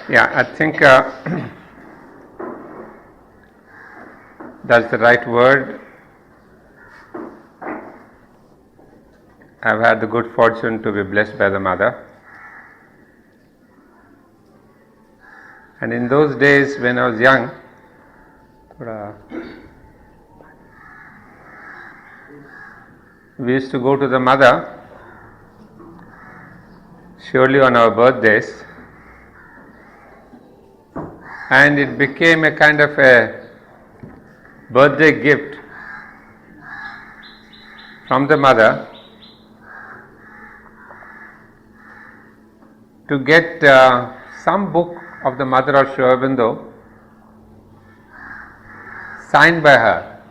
Yeah, I think that's the right word. I've had the good fortune to be blessed by the mother. And in those days when I was young, we used to go to the mother surely on our birthdays, and it became a kind of a birthday gift from the mother to get some book of the mother of Sri Aurobindo signed by her.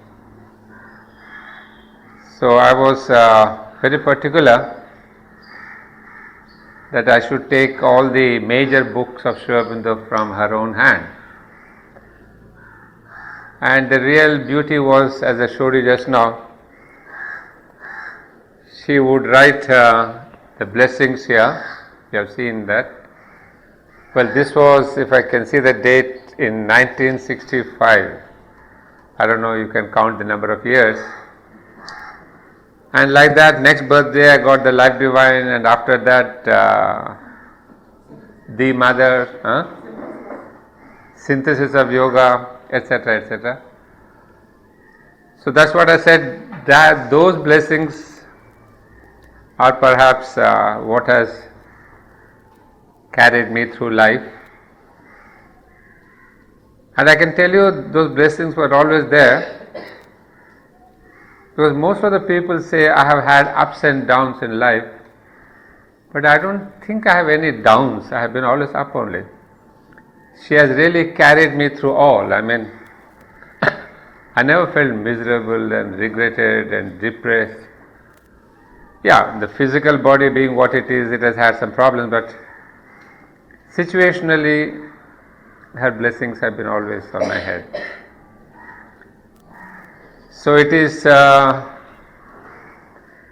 So I was very particular that I should take all the major books of Sri Aurobindo from her own hand. And the real beauty was, as I showed you just now, she would write the blessings here. You have seen that. Well, this was, if I can see the date, in 1965. I don't know, you can count the number of years. And like that, next birthday I got the Life Divine, and after that, the Mother, Synthesis of Yoga, etc., etc. So that's what I said, that those blessings are perhaps what has carried me through life. And I can tell you, those blessings were always there. Because most of the people say, I have had ups and downs in life, but I don't think I have any downs. I have been always up only. She has really carried me through all. I mean, I never felt miserable and regretted and depressed. Yeah, the physical body being what it is, it has had some problems, but situationally, her blessings have been always on my head. So it is,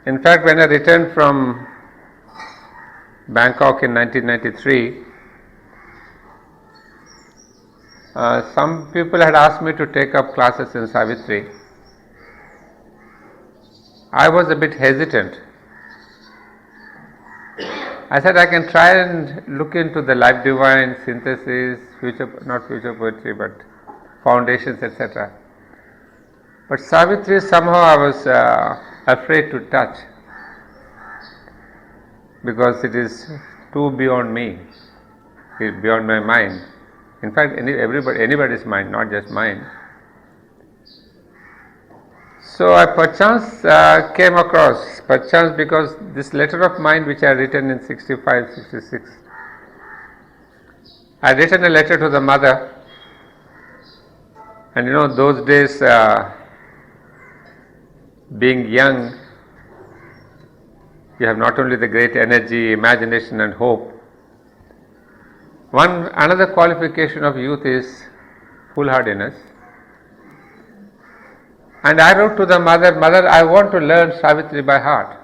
in fact, when I returned from Bangkok in 1993, some people had asked me to take up classes in Savitri. I was a bit hesitant. I said I can try and look into the Life Divine, Synthesis, not future poetry, but foundations, etc. But Savitri, somehow I was afraid to touch, because it is too beyond me, it is beyond my mind. In fact, anybody's mind, not just mine. So I perchance came across, because this letter of mine which I had written in 65, 66, I had written a letter to the mother, and those days, being young, you have not only the great energy, imagination and hope. Another qualification of youth is foolhardiness. And I wrote to the mother, Mother, I want to learn Savitri by heart.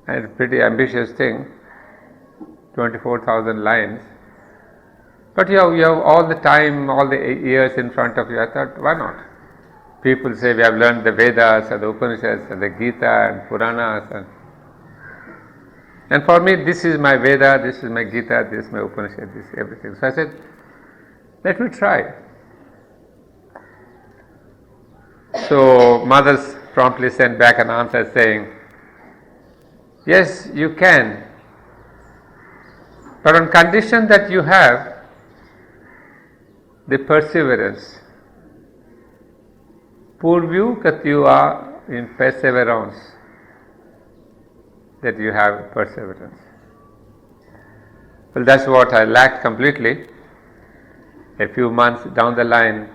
And it's a pretty ambitious thing, 24,000 lines. But you have all the time, all the years in front of you. I thought, why not? People say we have learned the Vedas and the Upanishads and the Gita and Puranas. And for me, this is my Veda, this is my Gita, this is my Upanishad, this is everything. So I said, let me try. So mothers promptly sent back an answer saying, yes, you can, but on condition that you have the perseverance. Purvyu katyua, in perseverance, that you have perseverance. Well, that's what I lacked completely. A few months down the line,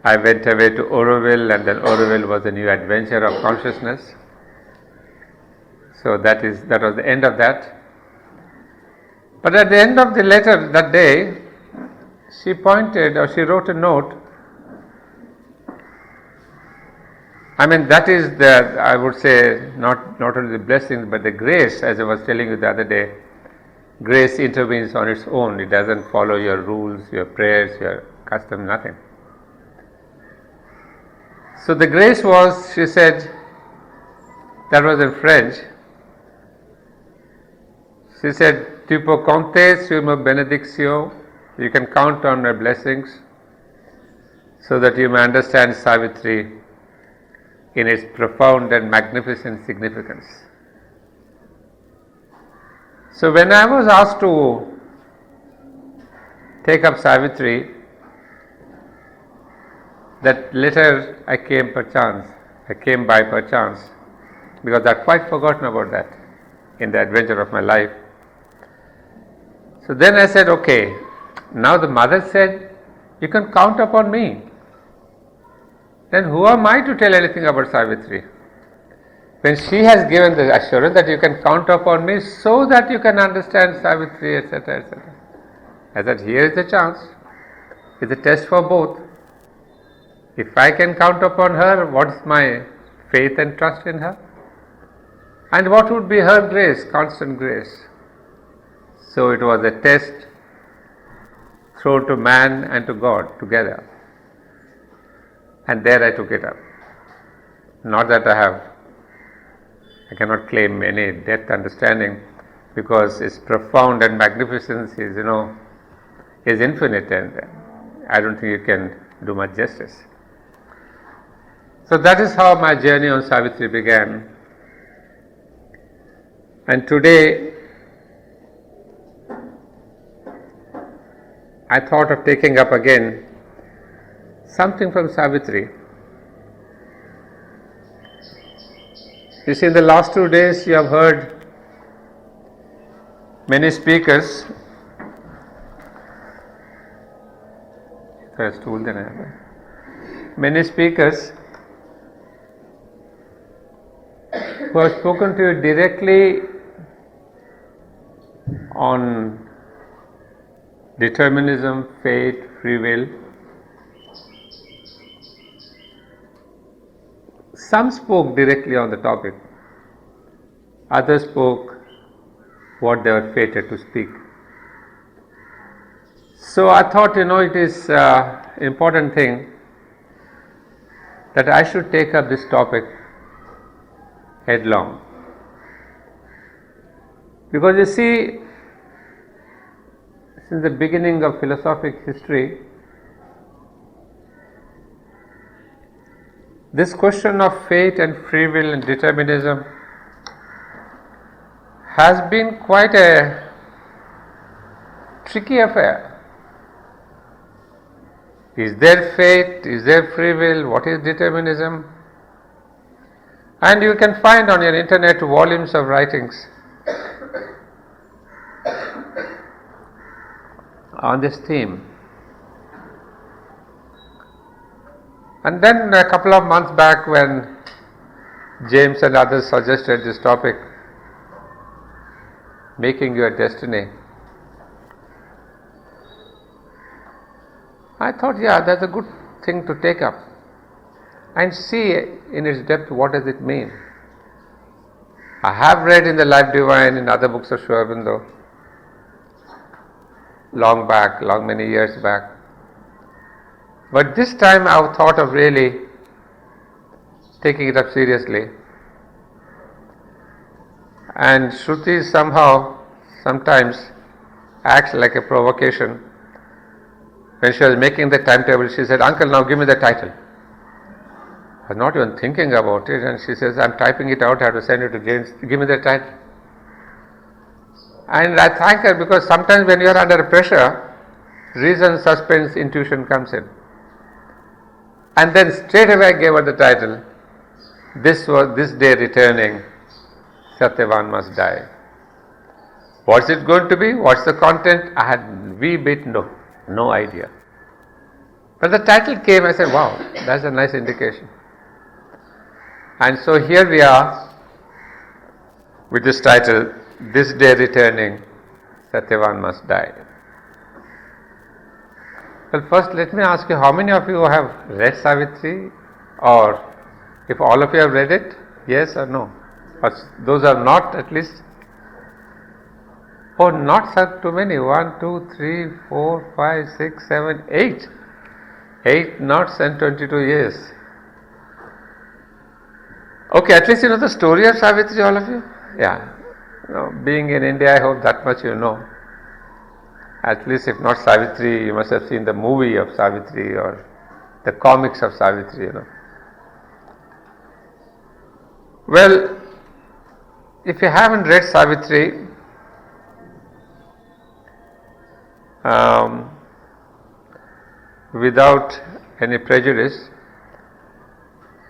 I went away to Auroville, and then Auroville was a new adventure of consciousness. So that was the end of that. But at the end of the letter that day, she wrote a note I mean, that is the, I would say, not only the blessings, but the grace, as I was telling you the other day. Grace intervenes on its own. It doesn't follow your rules, your prayers, your custom, nothing. So the grace was, she said, that was in French. She said, "Tu peux compter sur ma bénédiction." You can count on my blessings, so that you may understand Savitri in its profound and magnificent significance. So when I was asked to take up Savitri, that letter I came by perchance, because I'd quite forgotten about that in the adventure of my life. So then I said, okay, now the mother said, you can count upon me. Then who am I to tell anything about Savitri? When she has given the assurance that you can count upon me so that you can understand Savitri, etc., etc. I said, here is the chance. It's a test for both. If I can count upon her, what's my faith and trust in her? And what would be her grace, constant grace? So it was a test thrown to man and to God together. And there I took it up. Not that I cannot claim any depth understanding, because its profound and magnificence is infinite, and I don't think you can do much justice. So that is how my journey on Savitri began. And today I thought of taking up again something from Savitri. You see, in the last 2 days you have heard many speakers. Many speakers who have spoken to you directly on determinism, fate, free will. Some spoke directly on the topic, others spoke what they were fated to speak. So I thought, it is important thing that I should take up this topic headlong. Because you see, since the beginning of philosophic history, this question of fate and free will and determinism has been quite a tricky affair. Is there fate? Is there free will? What is determinism? And you can find on your internet volumes of writings on this theme. And then a couple of months back, when James and others suggested this topic, making your destiny, I thought, that's a good thing to take up and see in its depth what does it mean. I have read in the Life Divine, in other books of Sri Aurobindo, many years back. But this time I have thought of really taking it up seriously. And Shruti sometimes acts like a provocation. When she was making the timetable, she said, "Uncle, now give me the title." I was not even thinking about it, and she says, "I'm typing it out, I have to send it to James, give me the title." And I thank her, because sometimes when you are under pressure, reason, suspense, intuition comes in. And then straight away I gave her the title. This day returning, Satyavan must die. What's it going to be? What's the content? I had wee bit no idea. But the title came, I said, wow, that's a nice indication. And so here we are with this title, This Day Returning, Satyavan Must Die. Well, first let me ask you, how many of you have read Savitri or If all of you have read it, yes or no? Or those are not, at least? Oh, not so too many. 1, 2, 3, 4, 5, 6, 7, 8. 8 knots and 22 years. Okay, at least you know the story of Savitri, all of you? Yeah. Being in India, I hope that much you know. At least if not Savitri, you must have seen the movie of Savitri or the comics of Savitri, Well, if you haven't read Savitri, without any prejudice,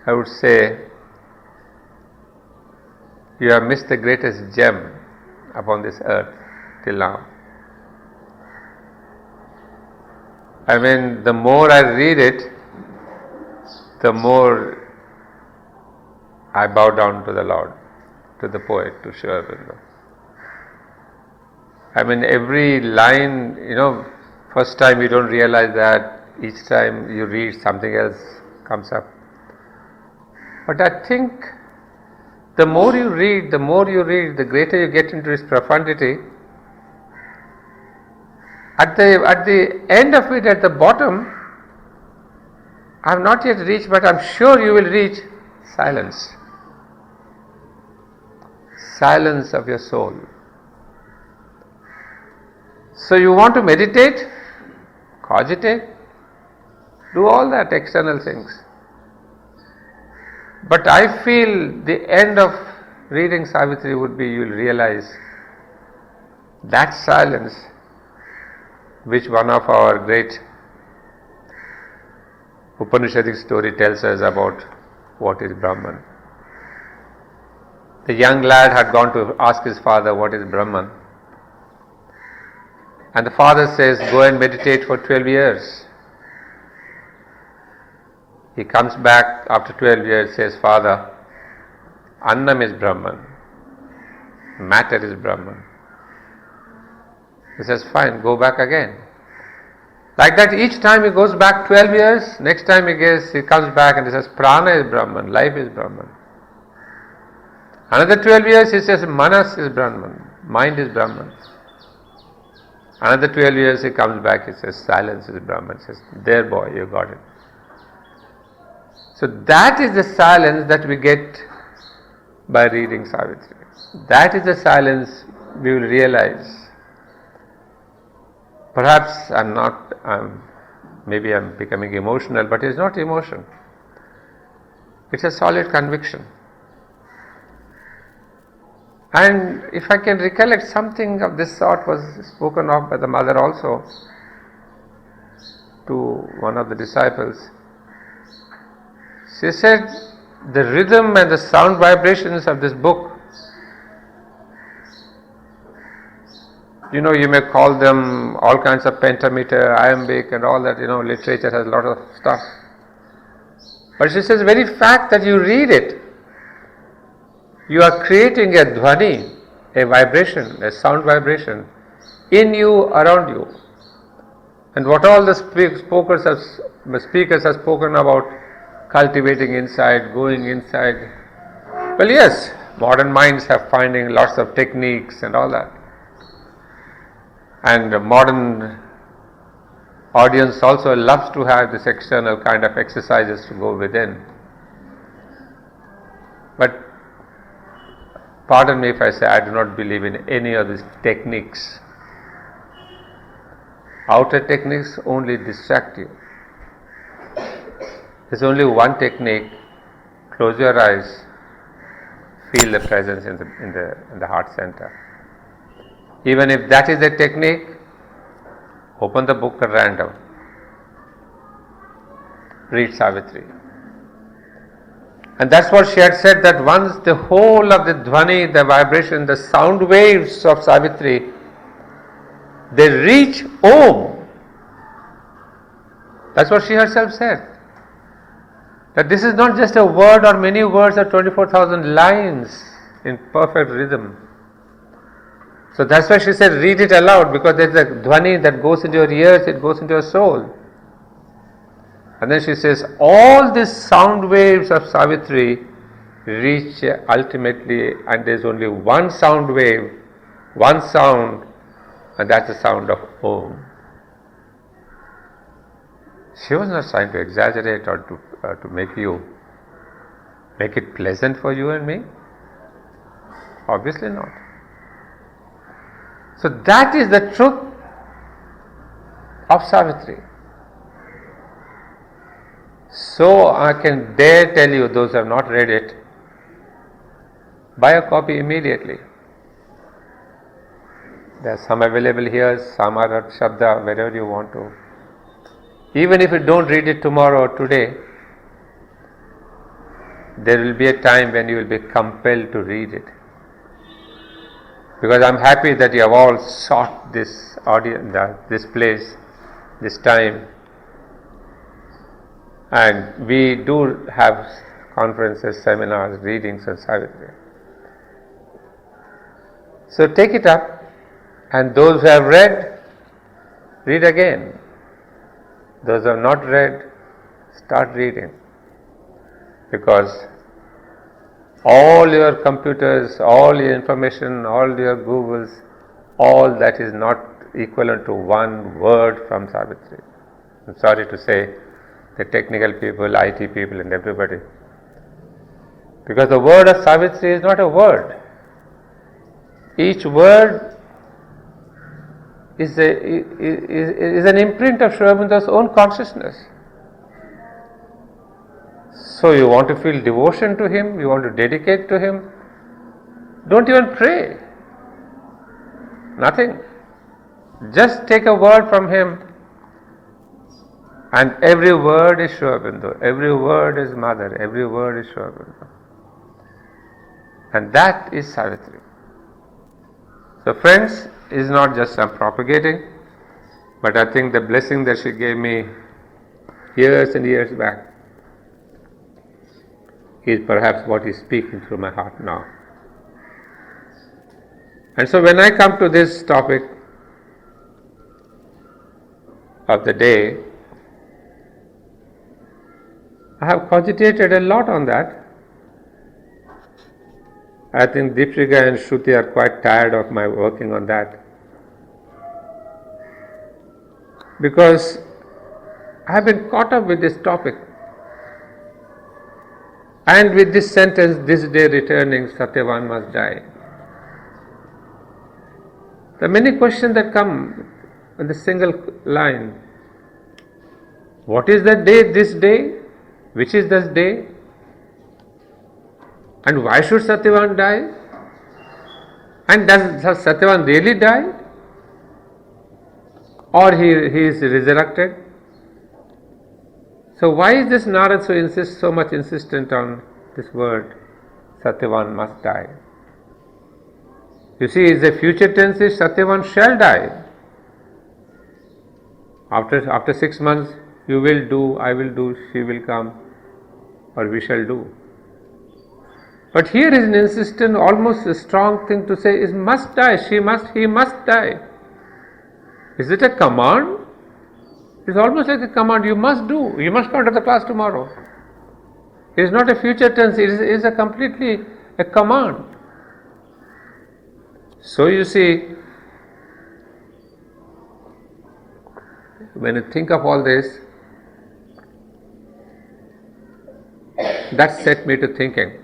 I would say you have missed the greatest gem upon this earth till now. I mean, the more I read it, the more I bow down to the Lord, to the poet, to Sri Aurobindo. I mean, every line, first time you don't realize that, each time you read something else comes up. But I think the more you read, the greater you get into its profundity. At the end of it, at the bottom, I have not yet reached, but I am sure you will reach silence. Silence of your soul. So you want to meditate, cogitate, do all that external things. But I feel the end of reading Savitri would be, you will realize that silence which one of our great Upanishadic story tells us about what is Brahman. The young lad had gone to ask his father what is Brahman. And the father says, go and meditate for 12 years. He comes back after 12 years, says, Father, Annam is Brahman, matter is Brahman. He says, fine, go back again. Like that, each time he goes back 12 years, next time he comes back and he says, Prana is Brahman, life is Brahman. Another 12 years he says, Manas is Brahman, mind is Brahman. Another 12 years he comes back, he says, silence is Brahman. He says, there boy, you got it. So that is the silence that we get by reading Savitri. That is the silence we will realize. Perhaps maybe I'm becoming emotional, but it's not emotion. It's a solid conviction. And if I can recollect, something of this sort was spoken of by the mother also to one of the disciples. She said, the rhythm and the sound vibrations of this book, you may call them all kinds of pentameter, iambic and all that, literature has a lot of stuff. But she says, very fact that you read it, you are creating a dhvani, a vibration, a sound vibration in you, around you. And what all the speakers have spoken about, cultivating inside, going inside. Well, yes, modern minds have finding lots of techniques and all that. And modern audience also loves to have this external kind of exercises to go within. But pardon me if I say I do not believe in any of these techniques. Outer techniques only distract you. There's only one technique. Close your eyes, feel the presence in the heart center. Even if that is the technique, open the book at random. Read Savitri. And that's what she had said, that once the whole of the dhvani, the vibration, the sound waves of Savitri, they reach Om. That's what she herself said. That this is not just a word or many words or 24,000 lines in perfect rhythm. So that's why she said, read it aloud, because there's a dhvani that goes into your ears, it goes into your soul. And then she says, all these sound waves of Savitri reach ultimately, and there's only one sound wave, one sound, and that's the sound of Om. She was not trying to exaggerate or to make it pleasant for you and me. Obviously not. So that is the truth of Savitri. So I can dare tell you, those who have not read it, buy a copy immediately. There are some available here, some are at Shabda, wherever you want to. Even if you don't read it tomorrow or today, there will be a time when you will be compelled to read it. Because I am happy that you have all sought this audience, this place, this time. And we do have conferences, seminars, readings on Savitri. So take it up, and those who have read, read again. Those who have not read, start reading. Because all your computers, all your information, all your Googles, all that is not equivalent to one word from Savitri. I'm sorry to say, the technical people, IT people and everybody. Because the word of Savitri is not a word. Each word is an imprint of Sri Aurobindo's own consciousness. So you want to feel devotion to him, you want to dedicate to him, don't even pray. Nothing. Just take a word from him, and every word is Sri Aurobindo, every word is Mother, every word is Sri Aurobindo. And that is Savitri. So friends, is not just I'm propagating, but I think the blessing that she gave me years and years back is perhaps what is speaking through my heart now. And so when I come to this topic of the day, I have cogitated a lot on that. I think Deepshika and Shruti are quite tired of my working on that. Because I have been caught up with this topic. And with this sentence, this day returning, Satyavan must die. There are many questions that come in the single line. What is the day, this day? Which is this day? And why should Satyavan die? And does Satyavan really die? Or he is resurrected? So why is this Narad so much insistent on this word, Satyavan must die? You see, the future tense is Satyavan shall die. After 6 months, you will do, I will do, she will come, or we shall do. But here is an insistent, almost a strong thing to say is must die, she must, he must die. Is it a command? It's almost like a command, you must do, you must come to the class tomorrow. It is not a future tense, it is a completely a command. So you see, when you think of all this, that set me to thinking.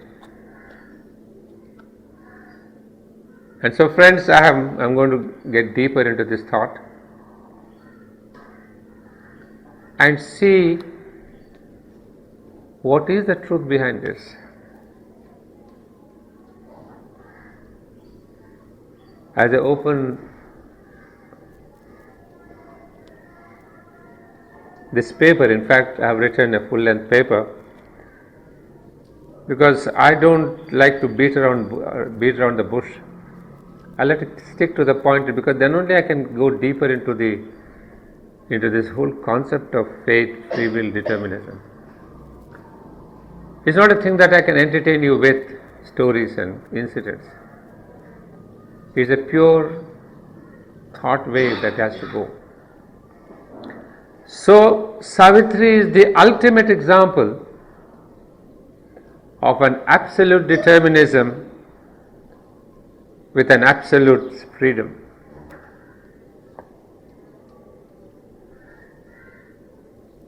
And so friends, I'm going to get deeper into this thought and see what is the truth behind this. As I open this paper, in fact I have written a full-length paper because I don't like to beat around the bush. I like to stick to the point because then only I can go deeper into this whole concept of fate, free will, determinism. It's not a thing that I can entertain you with stories and incidents. It's a pure thought wave that has to go. So Savitri is the ultimate example of an absolute determinism with an absolute freedom.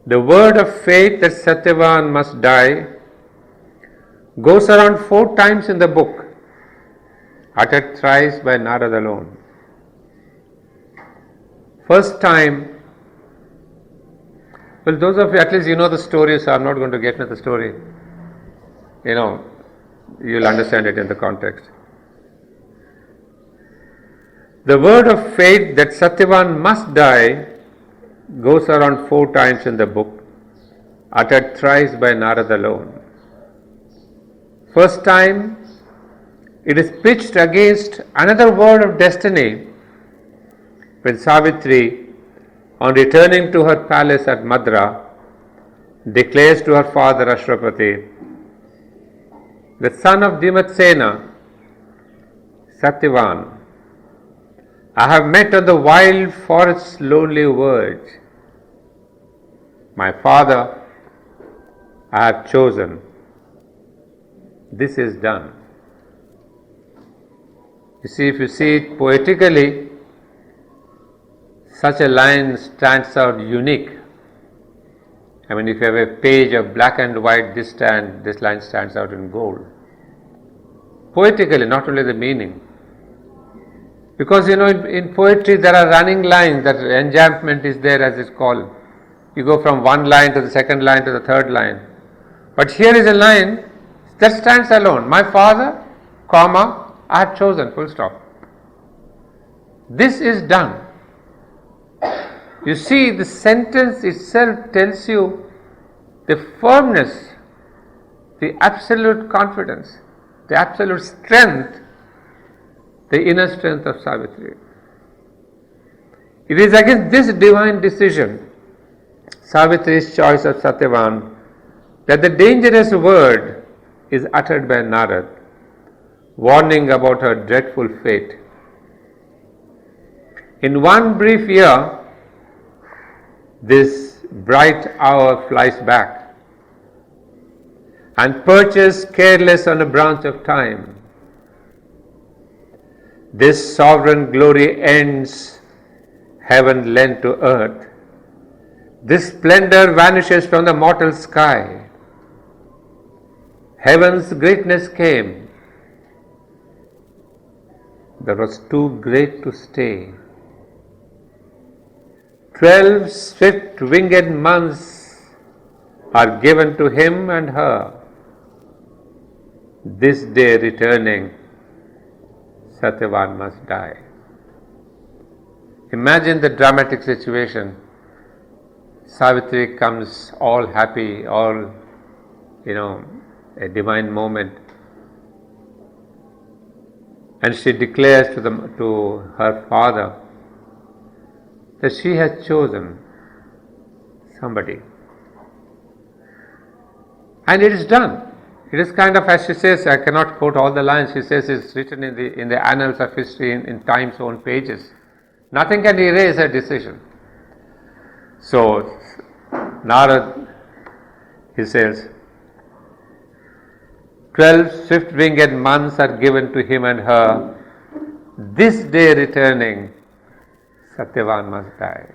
The word of faith that Satyavan must die goes around 4 times in the book, uttered thrice by Narad alone. First time, well, those of you, at least you know the story, so I'm not going to get into the story. You'll understand it in the context. The word of faith that Satyavan must die goes around 4 times in the book, uttered thrice by Narad alone. First time, it is pitched against another word of destiny when Savitri, on returning to her palace at Madra, declares to her father Ashwapati, the son of Dhimatsena, Satyavan, I have met on the wild forest's lonely verge. My father, I have chosen. This is done. You see, if you see it poetically, such a line stands out unique. I mean, if you have a page of black and white, this line stands out in gold. Poetically, not only the meaning. Because in poetry there are running lines, that enjambment is there as it's called. You go from one line to the second line to the third line. But here is a line that stands alone. My father, comma, I have chosen, full stop. This is done. You see, the sentence itself tells you the firmness, the absolute confidence, the absolute strength, the inner strength of Savitri. It is against this divine decision, Savitri's choice of Satyavan, that the dangerous word is uttered by Narad, warning about her dreadful fate. In one brief year, this bright hour flies back and perches careless on a branch of time. This sovereign glory ends, heaven lent to earth. This splendor vanishes from the mortal sky. Heaven's greatness came, that was too great to stay. 12 swift winged months are given to him and her. This day returning, Satyavan must die. Imagine the dramatic situation. Savitri comes all happy, all, a divine moment. And she declares to her father that she has chosen somebody. And it is done. It is kind of, as she says, I cannot quote all the lines, she says it's written in the annals of history in time's own pages. Nothing can erase her decision. So, Narad, he says, 12 swift-winged months are given to him and her. This day returning, Satyavan must die.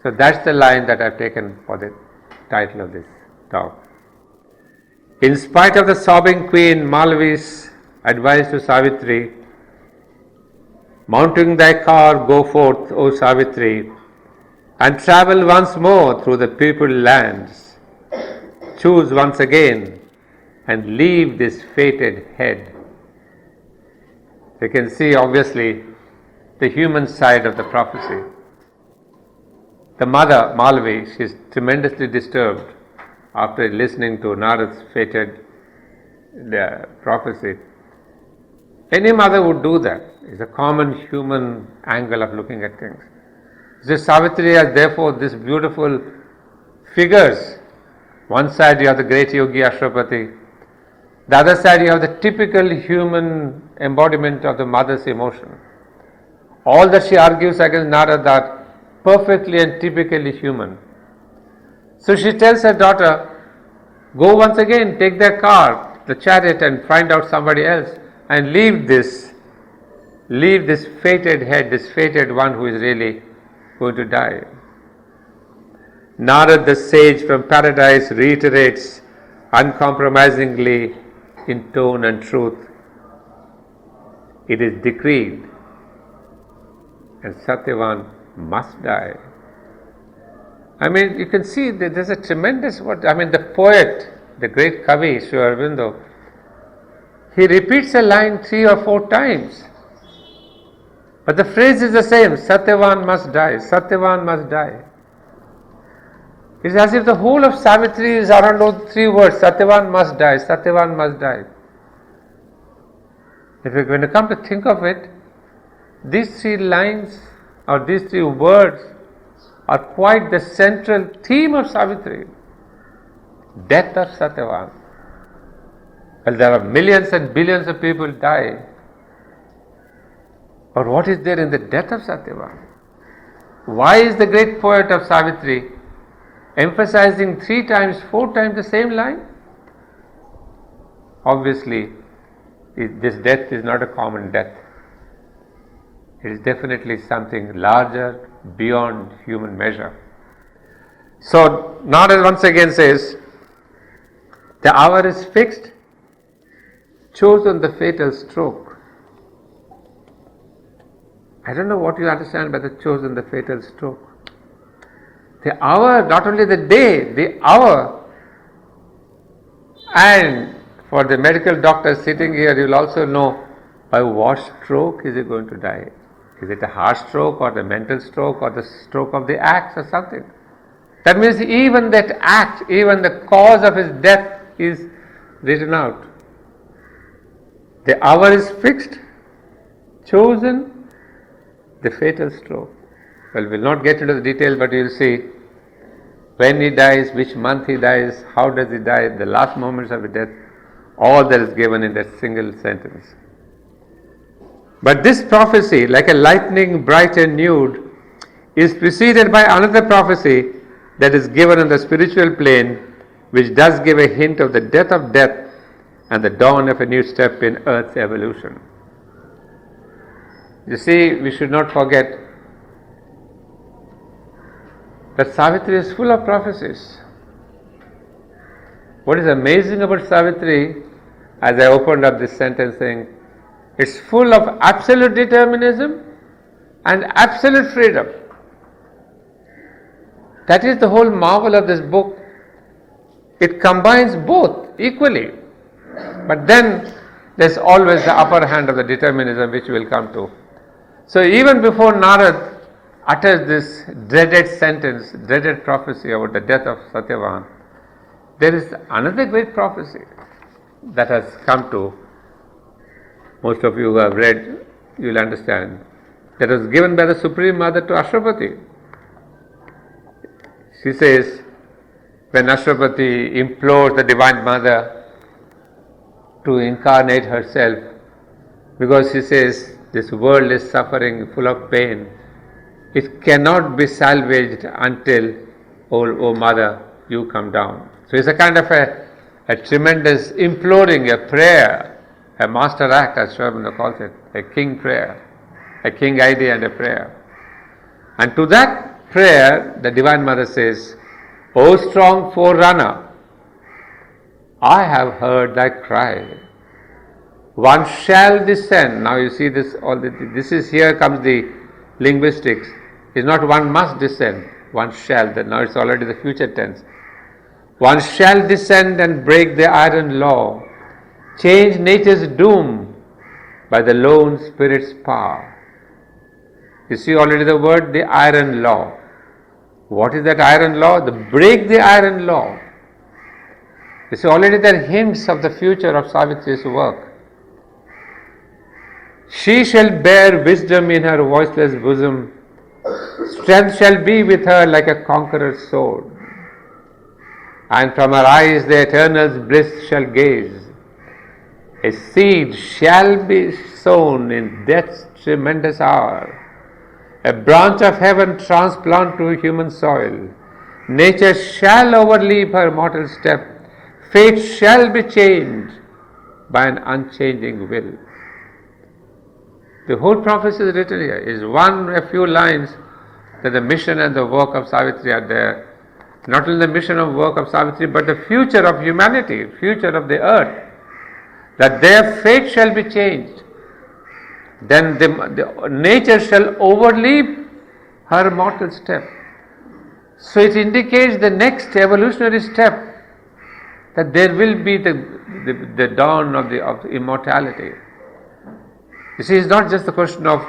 So that's the line that I've taken for the title of this talk. In spite of the sobbing queen, Malvi's advice to Savitri, mounting thy car, go forth, O Savitri, and travel once more through the peopled lands. Choose once again and leave this fated head. You can see obviously the human side of the prophecy. The mother, Malvi, she is tremendously disturbed after listening to Narad's fated prophecy. Any mother would do that. It's a common human angle of looking at things. So Savitri has therefore these beautiful figures. One side you have the great yogi Ashwapati. The other side you have the typical human embodiment of the mother's emotion. All that she argues against Narad are perfectly and typically human. So she tells her daughter, go once again, take their car, the chariot, and find out somebody else, and leave this fated head, this fated one who is really going to die. Narad the sage from paradise reiterates uncompromisingly in tone and truth, it is decreed and Satyavan must die. I mean, you can see that there's a tremendous the poet, the great Kavi, Sri Aurobindo, he repeats a line 3 or 4 times. But the phrase is the same, Satyavan must die, Satyavan must die. It's as if the whole of Savitri is around those 3 words, Satyavan must die, Satyavan must die. If you're going to come to think of it, these 3 lines or these 3 words are quite the central theme of Savitri. Death of Satyavan. Well, there are millions and billions of people die. But what is there in the death of Satyavan? Why is the great poet of Savitri emphasizing 3 times, 4 times the same line? Obviously, this death is not a common death. It is definitely something larger, beyond human measure. So, Narad once again says, the hour is fixed, chosen the fatal stroke. I don't know what you understand by the chosen the fatal stroke. The hour, not only the day, the hour. And for the medical doctor sitting here, you will also know by what stroke is he going to die. Is it a heart stroke or the mental stroke or the stroke of the axe or something? That means even that act, even the cause of his death is written out. The hour is fixed, chosen, the fatal stroke. Well, we'll not get into the details, but you'll see when he dies, which month he dies, how does he die, the last moments of his death, all that is given in that single sentence. But this prophecy, like a lightning bright and nude, is preceded by another prophecy that is given on the spiritual plane, which does give a hint of the death of death and the dawn of a new step in Earth's evolution. You see, we should not forget that Savitri is full of prophecies. What is amazing about Savitri, as I opened up this sentence saying, it's full of absolute determinism and absolute freedom. That is the whole marvel of this book. It combines both equally. But then there's always the upper hand of the determinism, which we'll come to. So even before Narad utters this dreaded sentence, dreaded prophecy about the death of Satyavan, there is another great prophecy that has come to. Most of you who have read, you will understand. That was given by the Supreme Mother to Ashwapati. She says, when Ashwapati implores the Divine Mother to incarnate herself, because she says, this world is suffering, full of pain, it cannot be salvaged until, oh Mother, you come down. So it's a kind of a tremendous imploring, a prayer, a master act, as Sri Aurobindo calls it, a king prayer, a king idea and a prayer. And to that prayer, the Divine Mother says, O strong forerunner, I have heard thy cry. One shall descend. Now you see this, here comes the linguistics. It's not one must descend, one shall. Now it's already the future tense. One shall descend and break the iron law, change nature's doom by the lone spirit's power. You see already the word, the iron law. What is that iron law? The break the iron law. You see already there are hints of the future of Savitri's work. She shall bear wisdom in her voiceless bosom. Strength shall be with her like a conqueror's sword. And from her eyes the eternal's bliss shall gaze. A seed shall be sown in death's tremendous hour. A branch of heaven transplant to human soil. Nature shall overleap her mortal step. Fate shall be changed by an unchanging will. The whole prophecy is written here. Is a few lines that the mission and the work of Savitri are there. Not only the mission and work of Savitri, but the future of humanity, future of the earth. That their fate shall be changed. Then the nature shall overleap her mortal step. So it indicates the next evolutionary step, that there will be the dawn of immortality. You see, it's not just the question of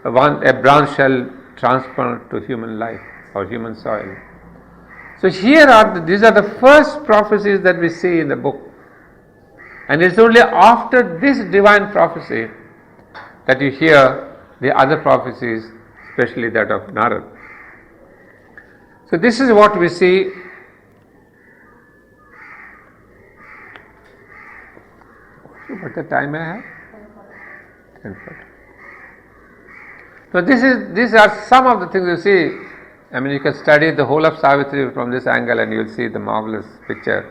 a branch shall transplant to human life or human soil. So these are the first prophecies that we see in the book. And it's only after this divine prophecy that you hear the other prophecies, especially that of Narad. So this is what we see. What the time I have? 10:40. So these are some of the things you see. I mean, you can study the whole of Savitri from this angle and you will see the marvelous picture.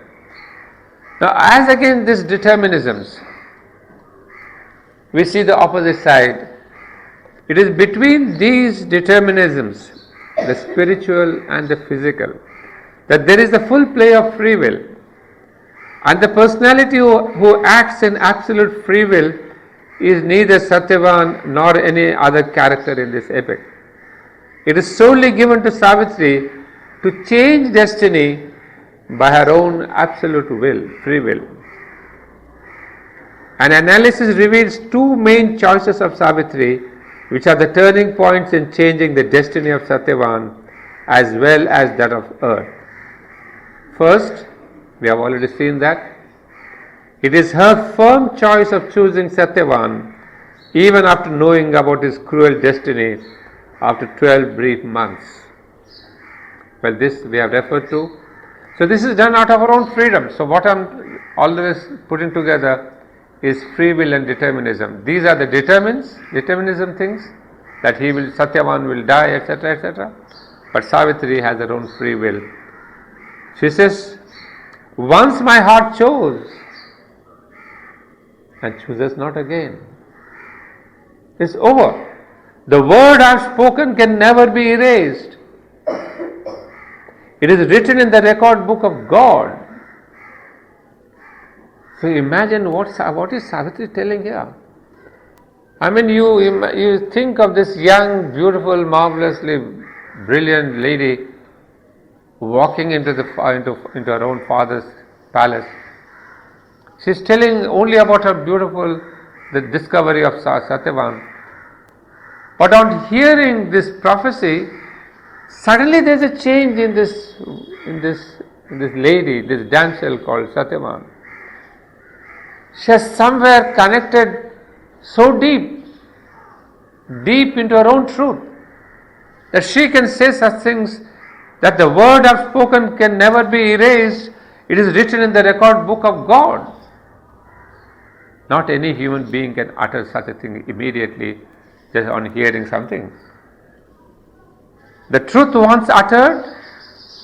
Now, as again these determinisms, we see the opposite side. It is between these determinisms, the spiritual and the physical, that there is the full play of free will. And the personality who acts in absolute free will is neither Satyavan nor any other character in this epic. It is solely given to Savitri to change destiny by her own absolute will, free will. An analysis reveals two main choices of Savitri, which are the turning points in changing the destiny of Satyavan as well as that of earth. First, we have already seen that it is her firm choice of choosing Satyavan even after knowing about his cruel destiny after 12 brief months. Well, this we have referred to. So this is done out of our own freedom. So what I'm always putting together is free will and determinism. These are the determinism things, that Satyavan will die, etc., etc. But Savitri has her own free will. She says, once my heart chose, and chooses not again. It's over. The word I have spoken can never be erased. It is written in the record book of God. So imagine what is Savitri telling here. I mean, you think of this young, beautiful, marvelously brilliant lady walking into her own father's palace. She's telling only about the discovery of Satyavan. But on hearing this prophecy, suddenly there's a change in this lady, this damsel called Satyavan. She has somewhere connected so deep into her own truth, that she can say such things, that the word I've spoken can never be erased. It is written in the record book of God. Not any human being can utter such a thing immediately just on hearing something. The truth once uttered,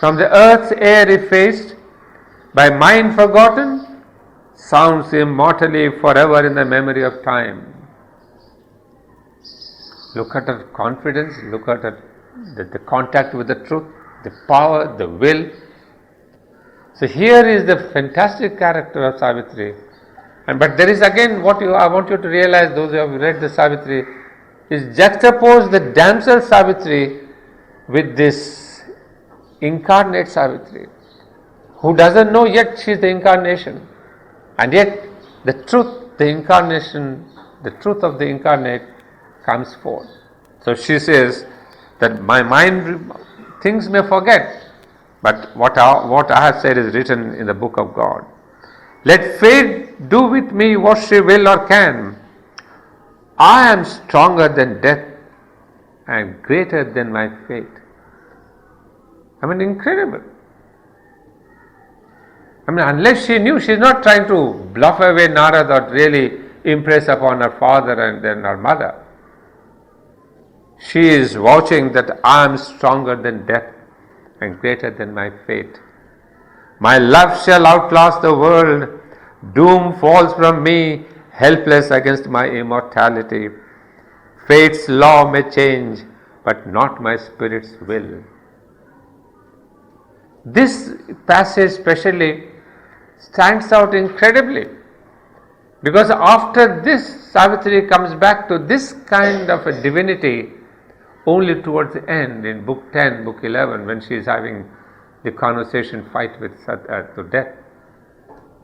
from the earth's air effaced, by mind forgotten, sounds immortally forever in the memory of time. Look at her confidence, look at her, the contact with the truth, the power, the will. So here is the fantastic character of Savitri. But there is again I want you to realize, those who have read the Savitri, is juxtapose the damsel Savitri with this incarnate Savitri, who doesn't know yet she is the incarnation, and yet the truth of the incarnate comes forth. So she says that my mind, things may forget, but what I have said is written in the book of God. Let fate do with me what she will or can. I am stronger than death and greater than my fate. I mean, incredible. I mean, unless she knew, she's not trying to bluff away Narad or really impress upon her father and then her mother. She is vouching that I am stronger than death and greater than my fate. My love shall outlast the world. Doom falls from me, helpless against my immortality. Fate's law may change, but not my spirit's will. This passage especially stands out incredibly, because after this, Savitri comes back to this kind of a divinity only towards the end, in book 10, book 11, when she is having the conversation fight with to death.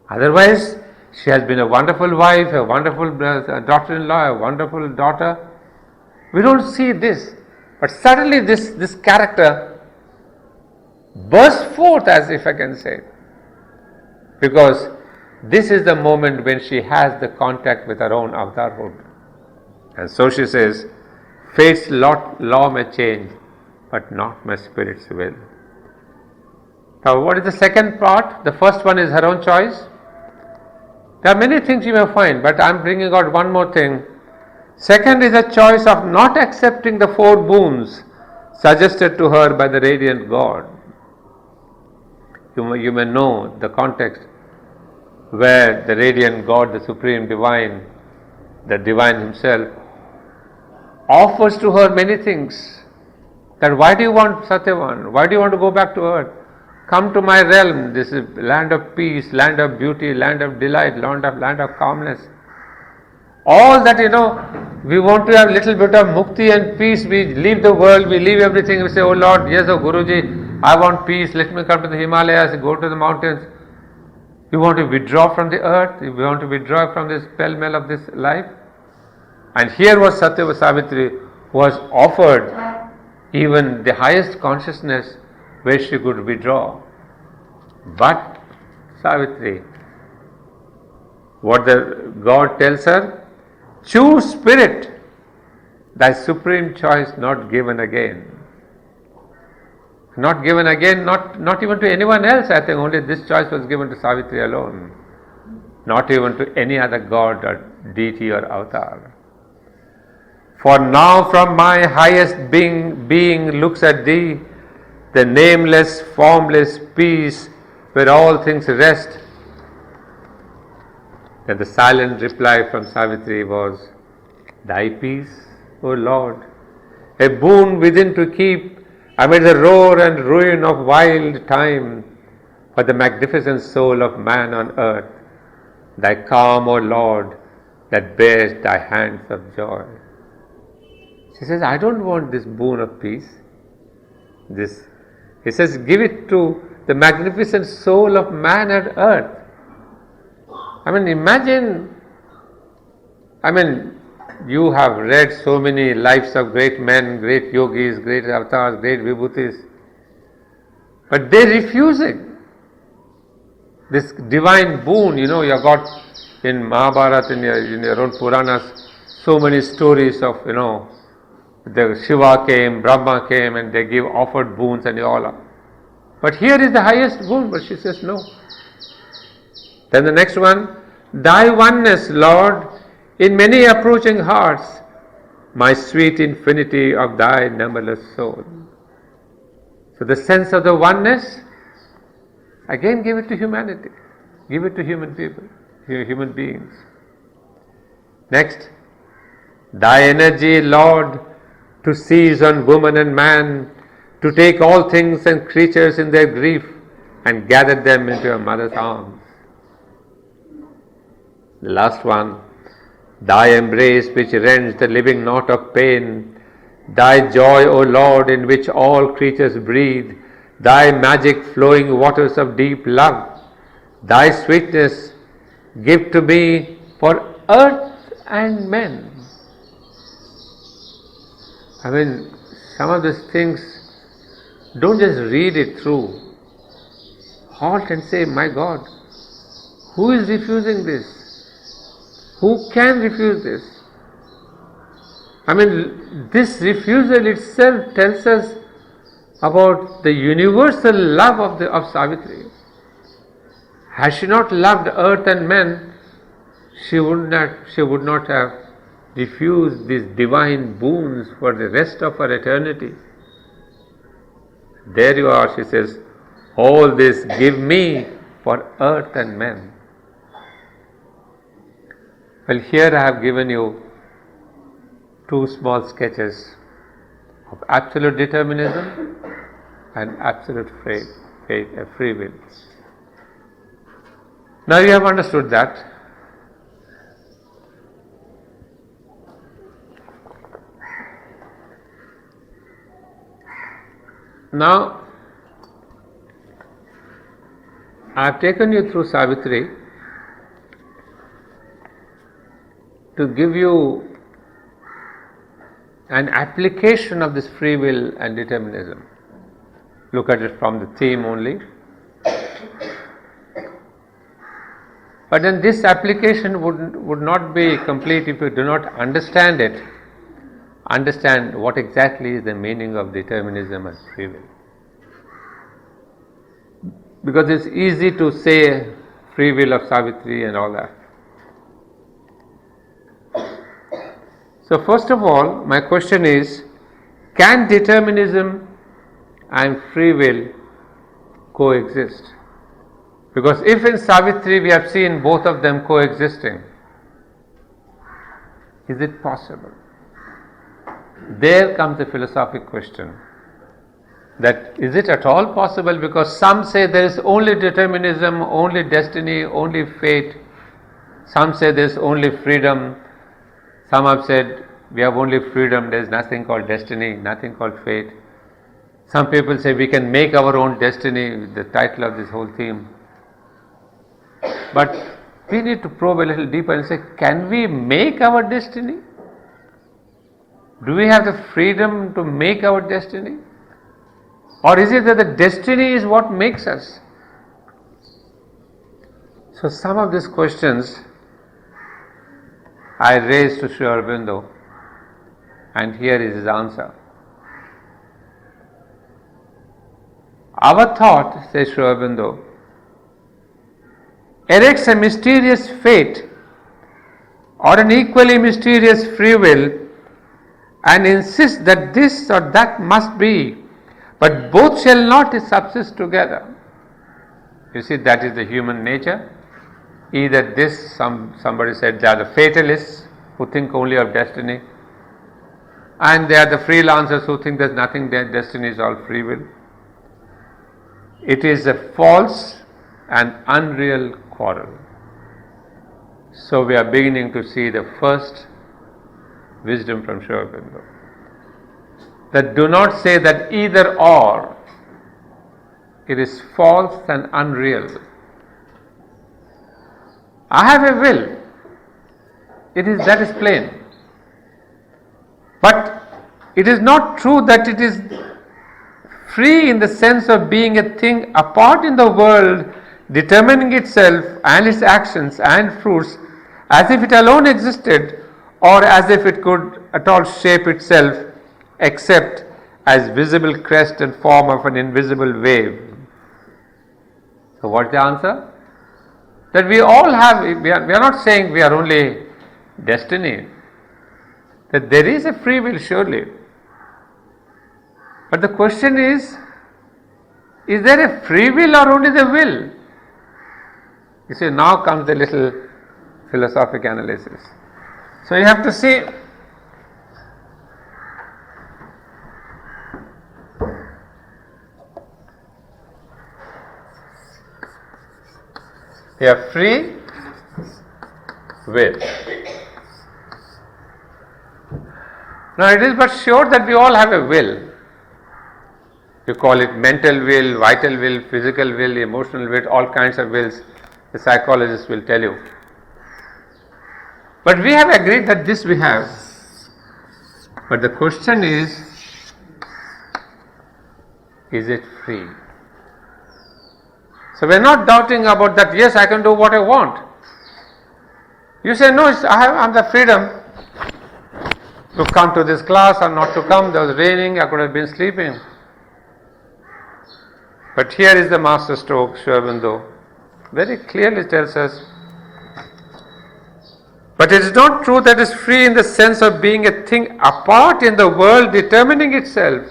Otherwise, she has been a wonderful wife, a wonderful daughter-in-law, a wonderful daughter. We don't see this, but suddenly this character bursts forth, as if I can say, because this is the moment when she has the contact with her own avatarhood. And so she says, fate's law may change, but not my spirit's will. Now, what is the second part? The first one is her own choice. There are many things you may find, but I am bringing out one more thing. Second is a choice of not accepting the 4 boons suggested to her by the radiant God. You may know the context where the radiant God, the Supreme Divine, the Divine Himself, offers to her many things. That why do you want Satyavan? Why do you want to go back to earth? Come to my realm. This is land of peace, land of beauty, land of delight, land of calmness. All that, we want to have little bit of mukti and peace. We leave the world, we leave everything. We say, oh Lord, yes, oh Guruji, I want peace. Let me come to the Himalayas, go to the mountains. You want to withdraw from the earth. You want to withdraw from this pell-mell of this life. And here was Satyavati Savitri, who was offered even the highest consciousness where she could withdraw. But Savitri, what the God tells her, choose spirit, thy supreme choice not given again. Not given again, not even to anyone else. I think only this choice was given to Savitri alone. Not even to any other god or deity or avatar. For now from my highest being looks at thee, the nameless, formless peace where all things rest. And the silent reply from Savitri was, thy peace, O Lord, a boon within to keep amid the roar and ruin of wild time, for the magnificent soul of man on earth, thy calm, O Lord, that bears thy hands of joy. She says, I don't want this boon of peace. He says, give it to the magnificent soul of man and earth. Imagine, you have read so many lives of great men, great yogis, great avatars, great vibhutis, but they're refusing this divine boon. You have got in Mahabharata, in your own Puranas, so many stories of, the Shiva came, Brahma came, and they give offered boons and all. But here is the highest boon, but she says no. Then the next one, thy oneness, Lord, in many approaching hearts, my sweet infinity of thy numberless soul. So the sense of the oneness, again give it to humanity, give it to human people, human beings. Next, thy energy, Lord, to seize on woman and man, to take all things and creatures in their grief and gather them into your mother's arms. The last one, thy embrace which rends the living knot of pain, thy joy, O Lord, in which all creatures breathe, thy magic flowing waters of deep love, thy sweetness give to me for earth and men. Some of these things, don't just read it through. Halt and say, my God, who is refusing this? Who can refuse this? This refusal itself tells us about the universal love of Savitri. Had she not loved earth and men, she would not have refused these divine boons for the rest of her eternity. There you are, she says, all this give me for earth and men. Well, here I have given you two small sketches of absolute determinism and absolute free will. Now you have understood that. Now, I have taken you through Savitri to give you an application of this free will and determinism. Look at it from the theme only. But then this application would not be complete if you do not understand it. Understand what exactly is the meaning of determinism and free will. Because it's easy to say free will of Savitri and all that. So first of all, my question is, can determinism and free will coexist? Because if in Savitri we have seen both of them coexisting, is it possible? There comes the philosophic question, that is it at all possible? Because some say there is only determinism, only destiny, only fate. Some say there is only freedom. Some have said we have only freedom, there is nothing called destiny, nothing called fate. Some people say we can make our own destiny, the title of this whole theme. But we need to probe a little deeper and say, can we make our destiny? Do we have the freedom to make our destiny? Or is it that the destiny is what makes us? So some of these questions I raised to Sri Aurobindo, and here is his answer. Our thought, says Sri Aurobindo, erects a mysterious fate or an equally mysterious free will and insists that this or that must be, but both shall not subsist together. You see, that is the human nature. Either this, somebody said they are the fatalists who think only of destiny, and they are the freelancers who think there's nothing there, destiny is all free will. It is a false and unreal quarrel. So we are beginning to see the first wisdom from Sri Aurobindo, that do not say that either or. It is false and unreal. I have a will. That is plain. But it is not true that it is free in the sense of being a thing apart in the world, determining itself and its actions and fruits as if it alone existed, or as if it could at all shape itself except as visible crest and form of an invisible wave. So what is the answer? That we all have, we are not saying we are only destiny, that there is a free will surely. But the question is there a free will or only the will? You see, now comes the little philosophic analysis. So you have to see, you have free will. Now it is but sure that we all have a will. You call it mental will, vital will, physical will, emotional will, all kinds of wills. The psychologists will tell you. But we have agreed that this we have. But the question is it free? So we are not doubting about that, yes, I can do what I want. You say, no, I am the freedom to come to this class or not to come. There was raining, I could have been sleeping. But here is the master stroke, Sri Aurobindo very clearly tells us, but it is not true that it is free in the sense of being a thing apart in the world, determining itself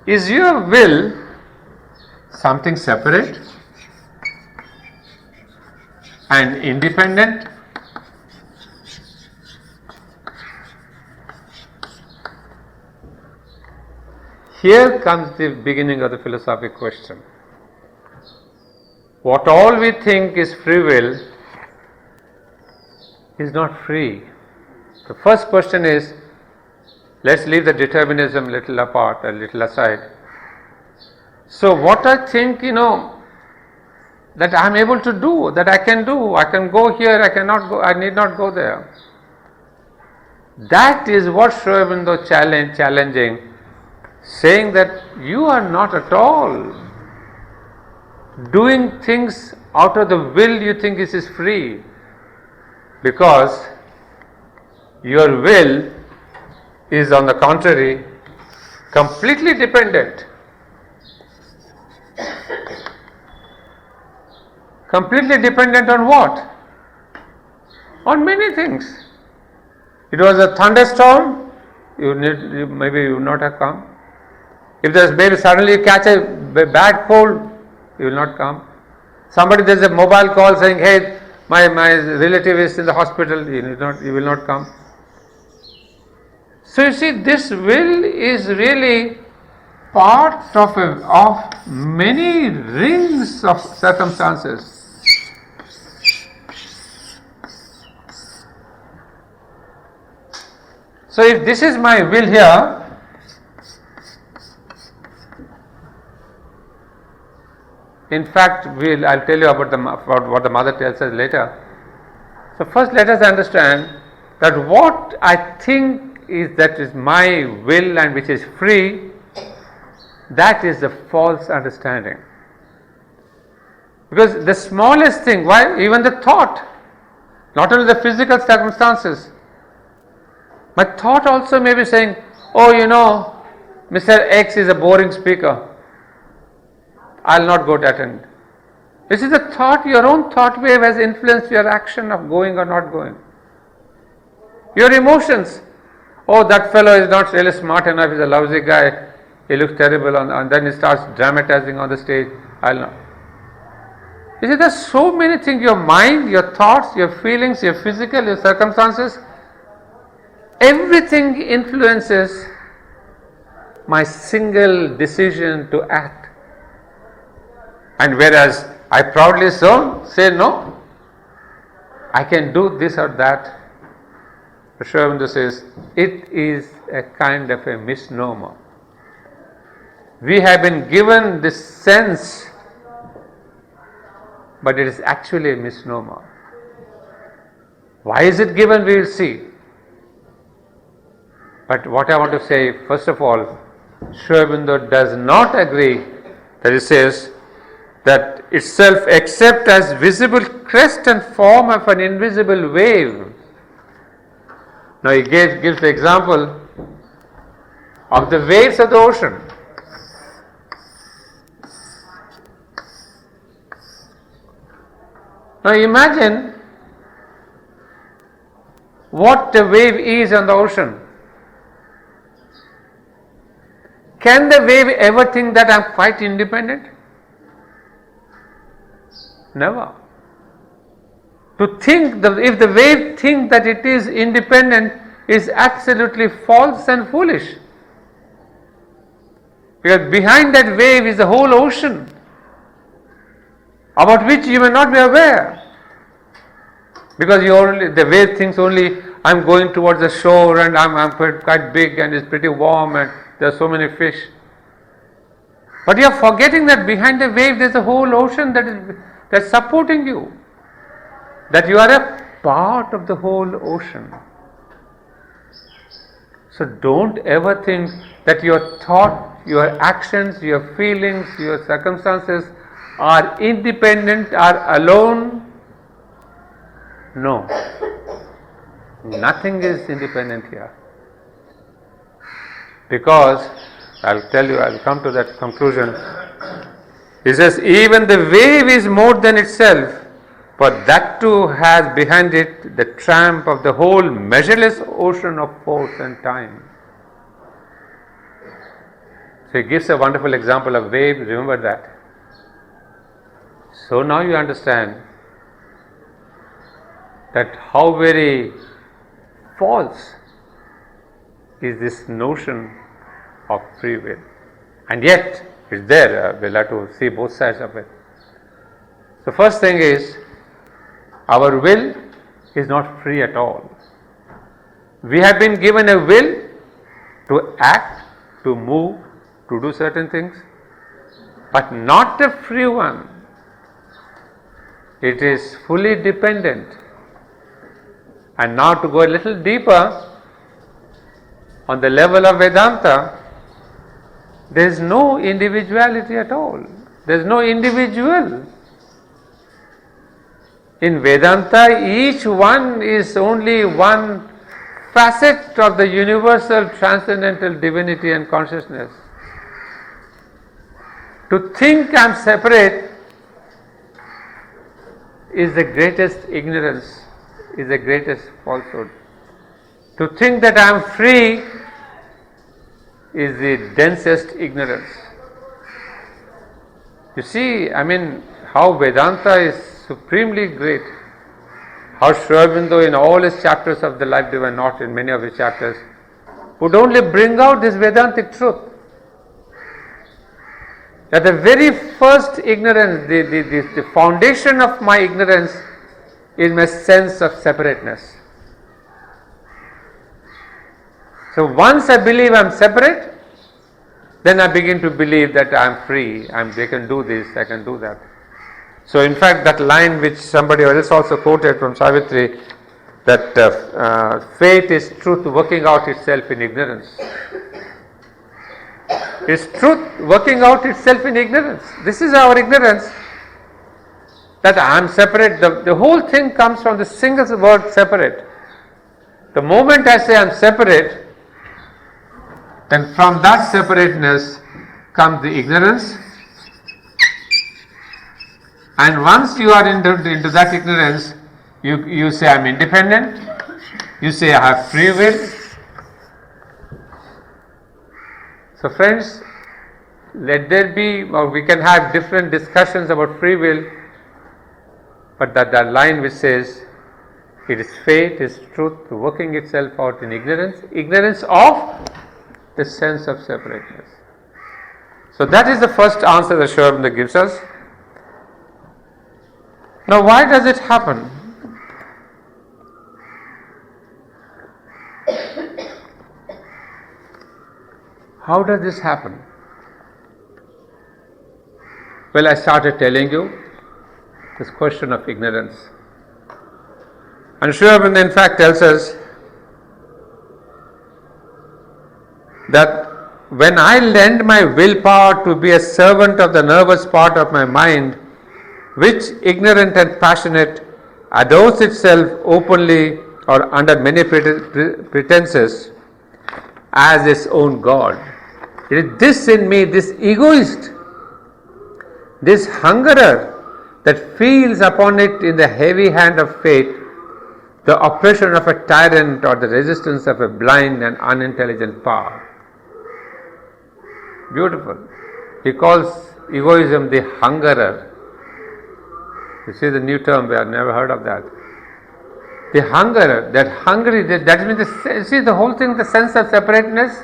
Is your will something separate and independent? Here comes the beginning of the philosophical question. What all we think is free will is not free. The first question is, let's leave the determinism a little apart, a little aside. So what I think, that I am able to do, that I can do, I can go here, I cannot go, I need not go there. That is what Sri Aurobindo challenging, saying that you are not at all doing things out of the will you think is free, because your will is, on the contrary, completely dependent. Completely dependent on what? On many things. It was a thunderstorm, maybe you would not have come. If there's maybe suddenly you catch a bad cold, you will not come. There's a mobile call saying, hey, my relative is in the hospital, you will not come. So you see, this will is really part of many rings of circumstances. So if this is my will here, in fact, I'll tell you about what the mother tells us later. So first let us understand that what I think that is my will and which is free, that is a false understanding. Because the smallest thing, why even the thought, not only the physical circumstances, my thought also may be saying, oh, Mr. X is a boring speaker, I'll not go to attend. This is the thought, your own thought wave has influenced your action of going or not going. Your emotions, oh, that fellow is not really smart enough, he's a lousy guy, he looks terrible, and then he starts dramatizing on the stage, I'll not. You see, there's so many things, your mind, your thoughts, your feelings, your physical, your circumstances, everything influences my single decision to act. And whereas I proudly say no, I can do this or that, Sri Aurobindo says, it is a kind of a misnomer. We have been given this sense, but it is actually a misnomer. Why is it given? We will see. But what I want to say, first of all, Sri Aurobindo does not agree that he says that itself except as visible crest and form of an invisible wave. Now he gives the example of the waves of the ocean. Now imagine what the wave is on the ocean. Can the wave ever think that I am quite independent? Never. To think if the wave thinks that it is independent is absolutely false and foolish. Because behind that wave is the whole ocean, about which you may not be aware. Because the wave thinks only I am going towards the shore and I'm quite big and it's pretty warm and there are so many fish. But you are forgetting that behind the wave there is a whole ocean that's supporting you. That you are a part of the whole ocean. So don't ever think that your thought, your actions, your feelings, your circumstances are independent, are alone. No. Nothing is independent here. Because, I'll come to that conclusion. He says, even the wave is more than itself, but that too has behind it the tramp of the whole measureless ocean of force and time. So he gives a wonderful example of wave, remember that. So now you understand that how very false is this notion of free will. And yet, it's there, we'll have to see both sides of it. So first thing is, our will is not free at all. We have been given a will to act, to move, to do certain things, but not a free one. It is fully dependent. And now to go a little deeper, on the level of Vedanta, there is no individuality at all. There is no individual. In Vedanta, each one is only one facet of the universal transcendental divinity and consciousness. To think I am separate is the greatest ignorance, is the greatest falsehood. To think that I am free is the densest ignorance. You see, how Vedanta is supremely great. How Sri Aurobindo in all his chapters of the Life Divine, not in many of his chapters, would only bring out this Vedantic truth. That the very first ignorance, the foundation of my ignorance is my sense of separateness. So once I believe I am separate, then I begin to believe that I am free, I can do this, I can do that. So in fact that line which somebody else also quoted from Savitri, that fate is truth working out itself in ignorance. It's truth working out itself in ignorance. This is our ignorance, that I am separate. The whole thing comes from the single word separate. The moment I say I am separate, then from that separateness comes the ignorance, and once you are into that ignorance, you say I am independent, you say I have free will. So friends, let there be, or we can have different discussions about free will, but that line which says it is fate, it is truth working itself out in ignorance of the sense of separateness. So that is the first answer that Sri Aurobindo gives us. Now why does it happen? How does this happen? Well, I started telling you this question of ignorance. And Sri Aurobindo in fact tells us that when I lend my willpower to be a servant of the nervous part of my mind, which, ignorant and passionate, adores itself openly or under many pretenses as its own God, it is this in me, this egoist, this hungerer, that feels upon it in the heavy hand of fate the oppression of a tyrant or the resistance of a blind and unintelligent power. Beautiful. He calls egoism the hungerer. You see the new term, we have never heard of that. The hungerer, that hungry, that means, see the whole thing, the sense of separateness,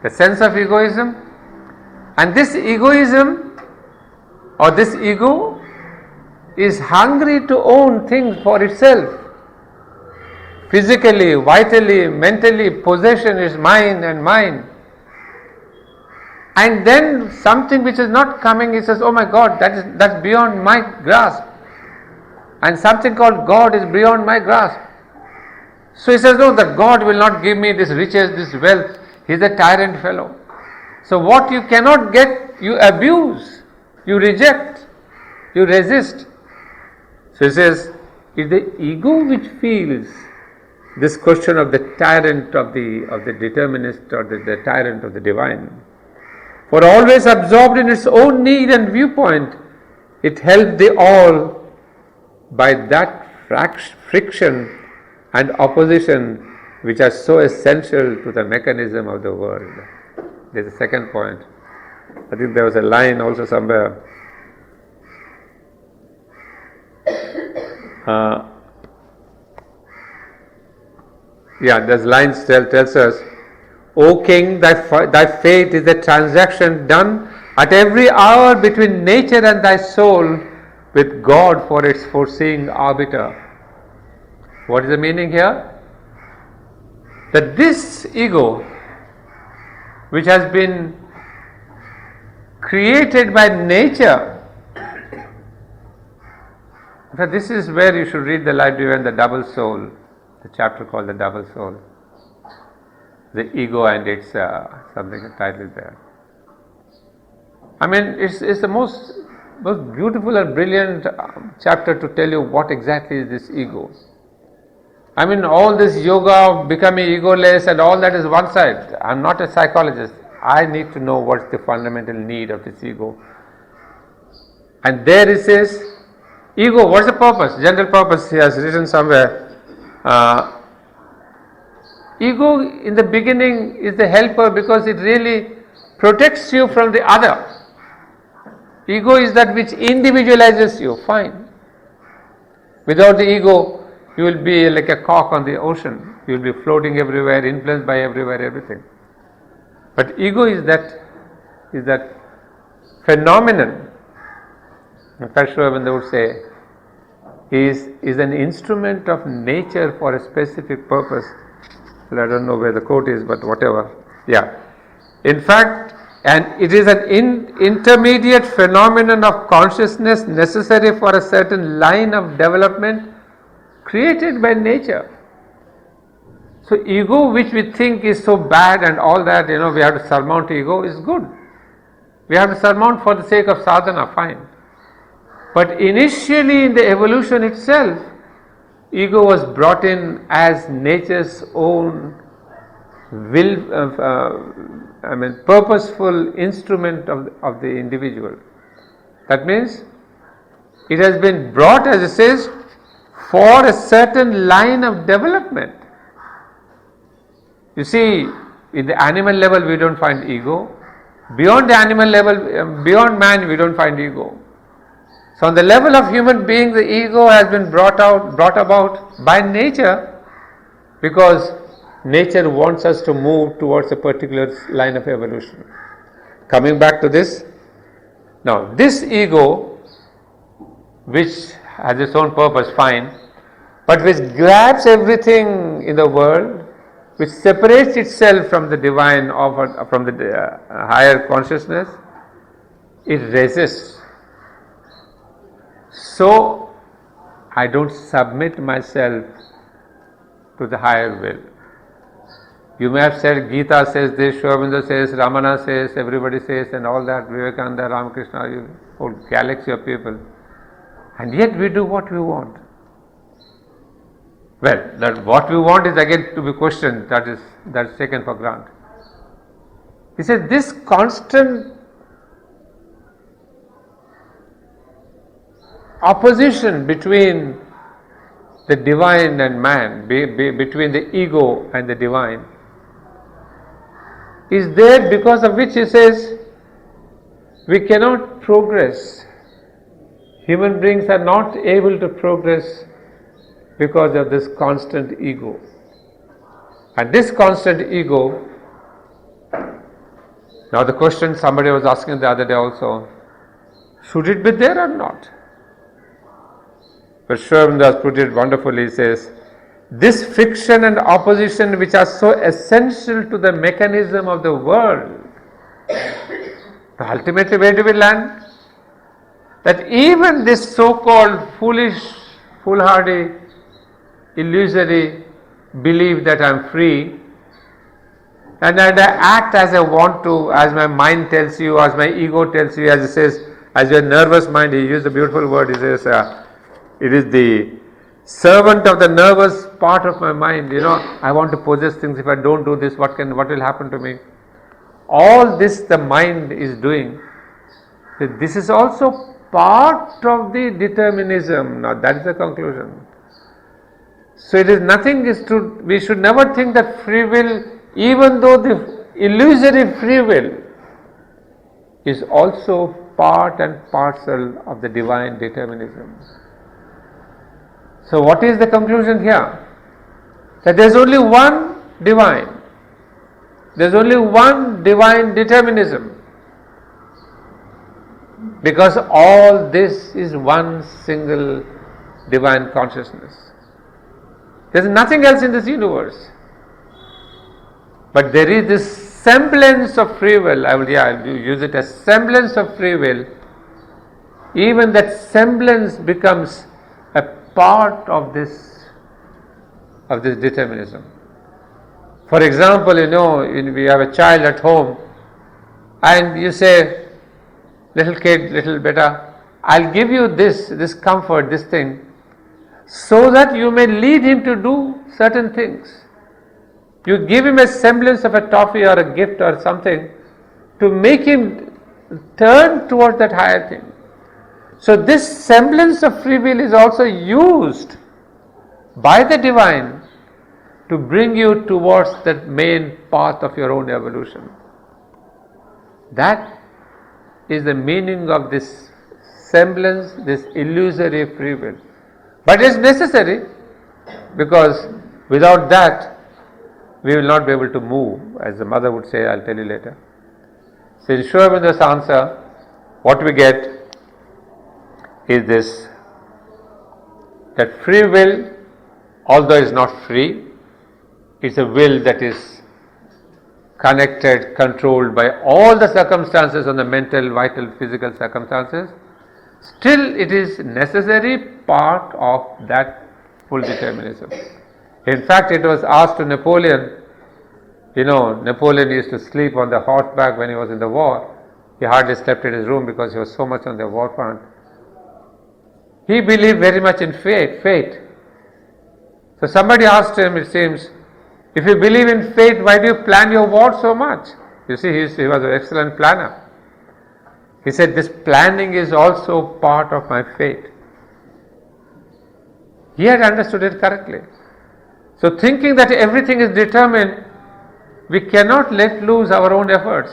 the sense of egoism. And this egoism or this ego is hungry to own things for itself. Physically, vitally, mentally, possession is mine and mine. And then something which is not coming, he says, oh my God, that's beyond my grasp. And something called God is beyond my grasp. So he says, no, that God will not give me this riches, this wealth. He's a tyrant fellow. So what you cannot get, you abuse, you reject, you resist. So he says, it's the ego which feels this question of the tyrant of the determinist or the tyrant of the divine. For always absorbed in its own need and viewpoint, it held the all by that friction and opposition which are so essential to the mechanism of the world. There's a second point. I think there was a line also somewhere. This line tells us, O King, thy fate is a transaction done at every hour between nature and thy soul, with God for its foreseeing arbiter. What is the meaning here? That this ego, which has been created by nature, this is where you should read the Life Divine, the double soul, the chapter called the double soul. The ego and its something titled there. I mean, it's the most beautiful and brilliant chapter to tell you what exactly is this ego. I mean, all this yoga of becoming egoless and all that is one side. I'm not a psychologist. I need to know what's the fundamental need of this ego. And there it says, ego, what's the purpose? General purpose he has written somewhere. Ego in the beginning is the helper because it really protects you from the other. Ego is that which individualizes you, fine. Without the ego, you will be like a cork on the ocean. You will be floating everywhere, influenced by everything. But ego is that phenomenon. In fact, Sri Aurobindo would say, is an instrument of nature for a specific purpose. Well, I don't know where the quote is, but whatever. In fact, and it is an intermediate phenomenon of consciousness necessary for a certain line of development created by nature. So ego, which we think is so bad and all that, we have to surmount ego, is good. We have to surmount for the sake of sadhana, fine. But initially in the evolution itself, ego was brought in as nature's own purposeful instrument of the individual. That means it has been brought, as it says, for a certain line of development. You see, in the animal level we don't find ego. Beyond the animal level, beyond man, we don't find ego. So on the level of human being, the ego has been brought about by nature, because nature wants us to move towards a particular line of evolution. Coming back to this, now this ego, which has its own purpose, fine, but which grabs everything in the world, which separates itself from the divine, from the higher consciousness, it resists. So I don't submit myself to the higher will. You may have said Gita says this, Sri Aurobindo says, Ramana says, everybody says, and all that, Vivekananda, Ramakrishna, whole galaxy of people, and yet we do what we want. Well, that what we want is again to be questioned, that's taken for granted. He says this constant opposition between the divine and man, between the ego and the divine, is there because of which he says we cannot progress. Human beings are not able to progress because of this constant ego. And this constant ego, now the question somebody was asking the other day also, should it be there or not? But Sri Aurobindo has put it wonderfully. He says, this friction and opposition which are so essential to the mechanism of the world, ultimately where do we land? That even this so-called foolish, foolhardy, illusory belief that I am free, and I act as I want to, as my mind tells you, as my ego tells you, as it says, as your nervous mind, he used a beautiful word, he says, it is the servant of the nervous part of my mind, I want to possess things, if I don't do this, what will happen to me? All this the mind is doing. This is also part of the determinism. Now that is the conclusion. So it is nothing we should never think that free will, even though the illusory free will is also part and parcel of the divine determinism. So what is the conclusion here? That there is only one divine. There is only one divine determinism. Because all this is one single divine consciousness. There is nothing else in this universe. But there is this semblance of free will. I'll use it as semblance of free will. Even that semblance becomes a part of this determinism. For example, we have a child at home, and you say, little kid, little beta, I'll give you this comfort, this thing, so that you may lead him to do certain things. You give him a semblance of a toffee or a gift or something to make him turn towards that higher thing. So this semblance of free will is also used by the divine to bring you towards that main path of your own evolution. That is the meaning of this semblance, this illusory free will. But it is necessary, because without that we will not be able to move, as the mother would say. I'll tell you later. So in Sri Aurobindo's answer, what we get is this, that free will, although is not free, is a will that is connected, controlled by all the circumstances on the mental, vital, physical circumstances. Still it is necessary part of that full determinism. In fact, it was asked to Napoleon. Napoleon used to sleep on the horseback when he was in the war. He hardly slept in his room because he was so much on the war front. He believed very much in fate. So somebody asked him, it seems, if you believe in fate, why do you plan your war so much? You see, he was an excellent planner. He said, this planning is also part of my fate. He had understood it correctly. So thinking that everything is determined, we cannot let loose our own efforts.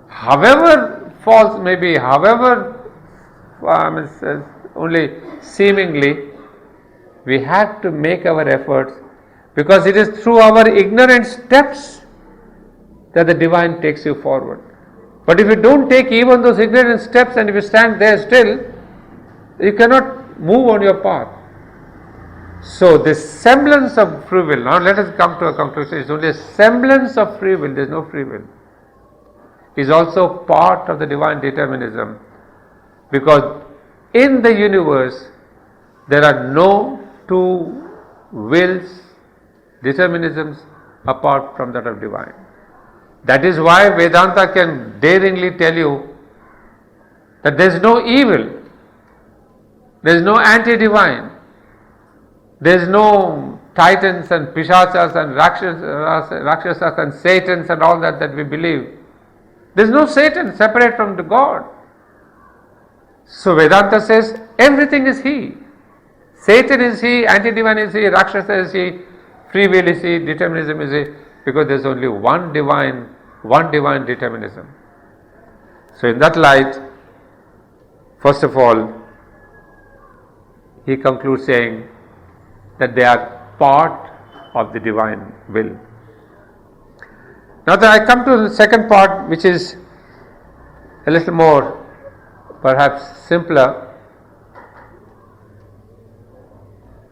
However false may be, however only seemingly, we have to make our efforts, because it is through our ignorant steps that the divine takes you forward. But if you don't take even those ignorant steps, and if you stand there still, you cannot move on your path. So this semblance of free will, now let us come to a conclusion, it's only a semblance of free will, there is no free will, is also part of the divine determinism, because in the universe there are no two wills, determinisms apart from that of divine. That is why Vedanta can daringly tell you that there is no evil, there is no anti-divine, there is no titans and pishachas and rakshasas and satans and all that we believe. There is no Satan separate from the God. So Vedanta says everything is He. Satan is He, anti-divine is He, Rakshasa is He, free will is He, determinism is He, because there is only one divine determinism. So in that light, first of all, he concludes saying that they are part of the divine will. Now that I come to the second part, which is a little more perhaps simpler.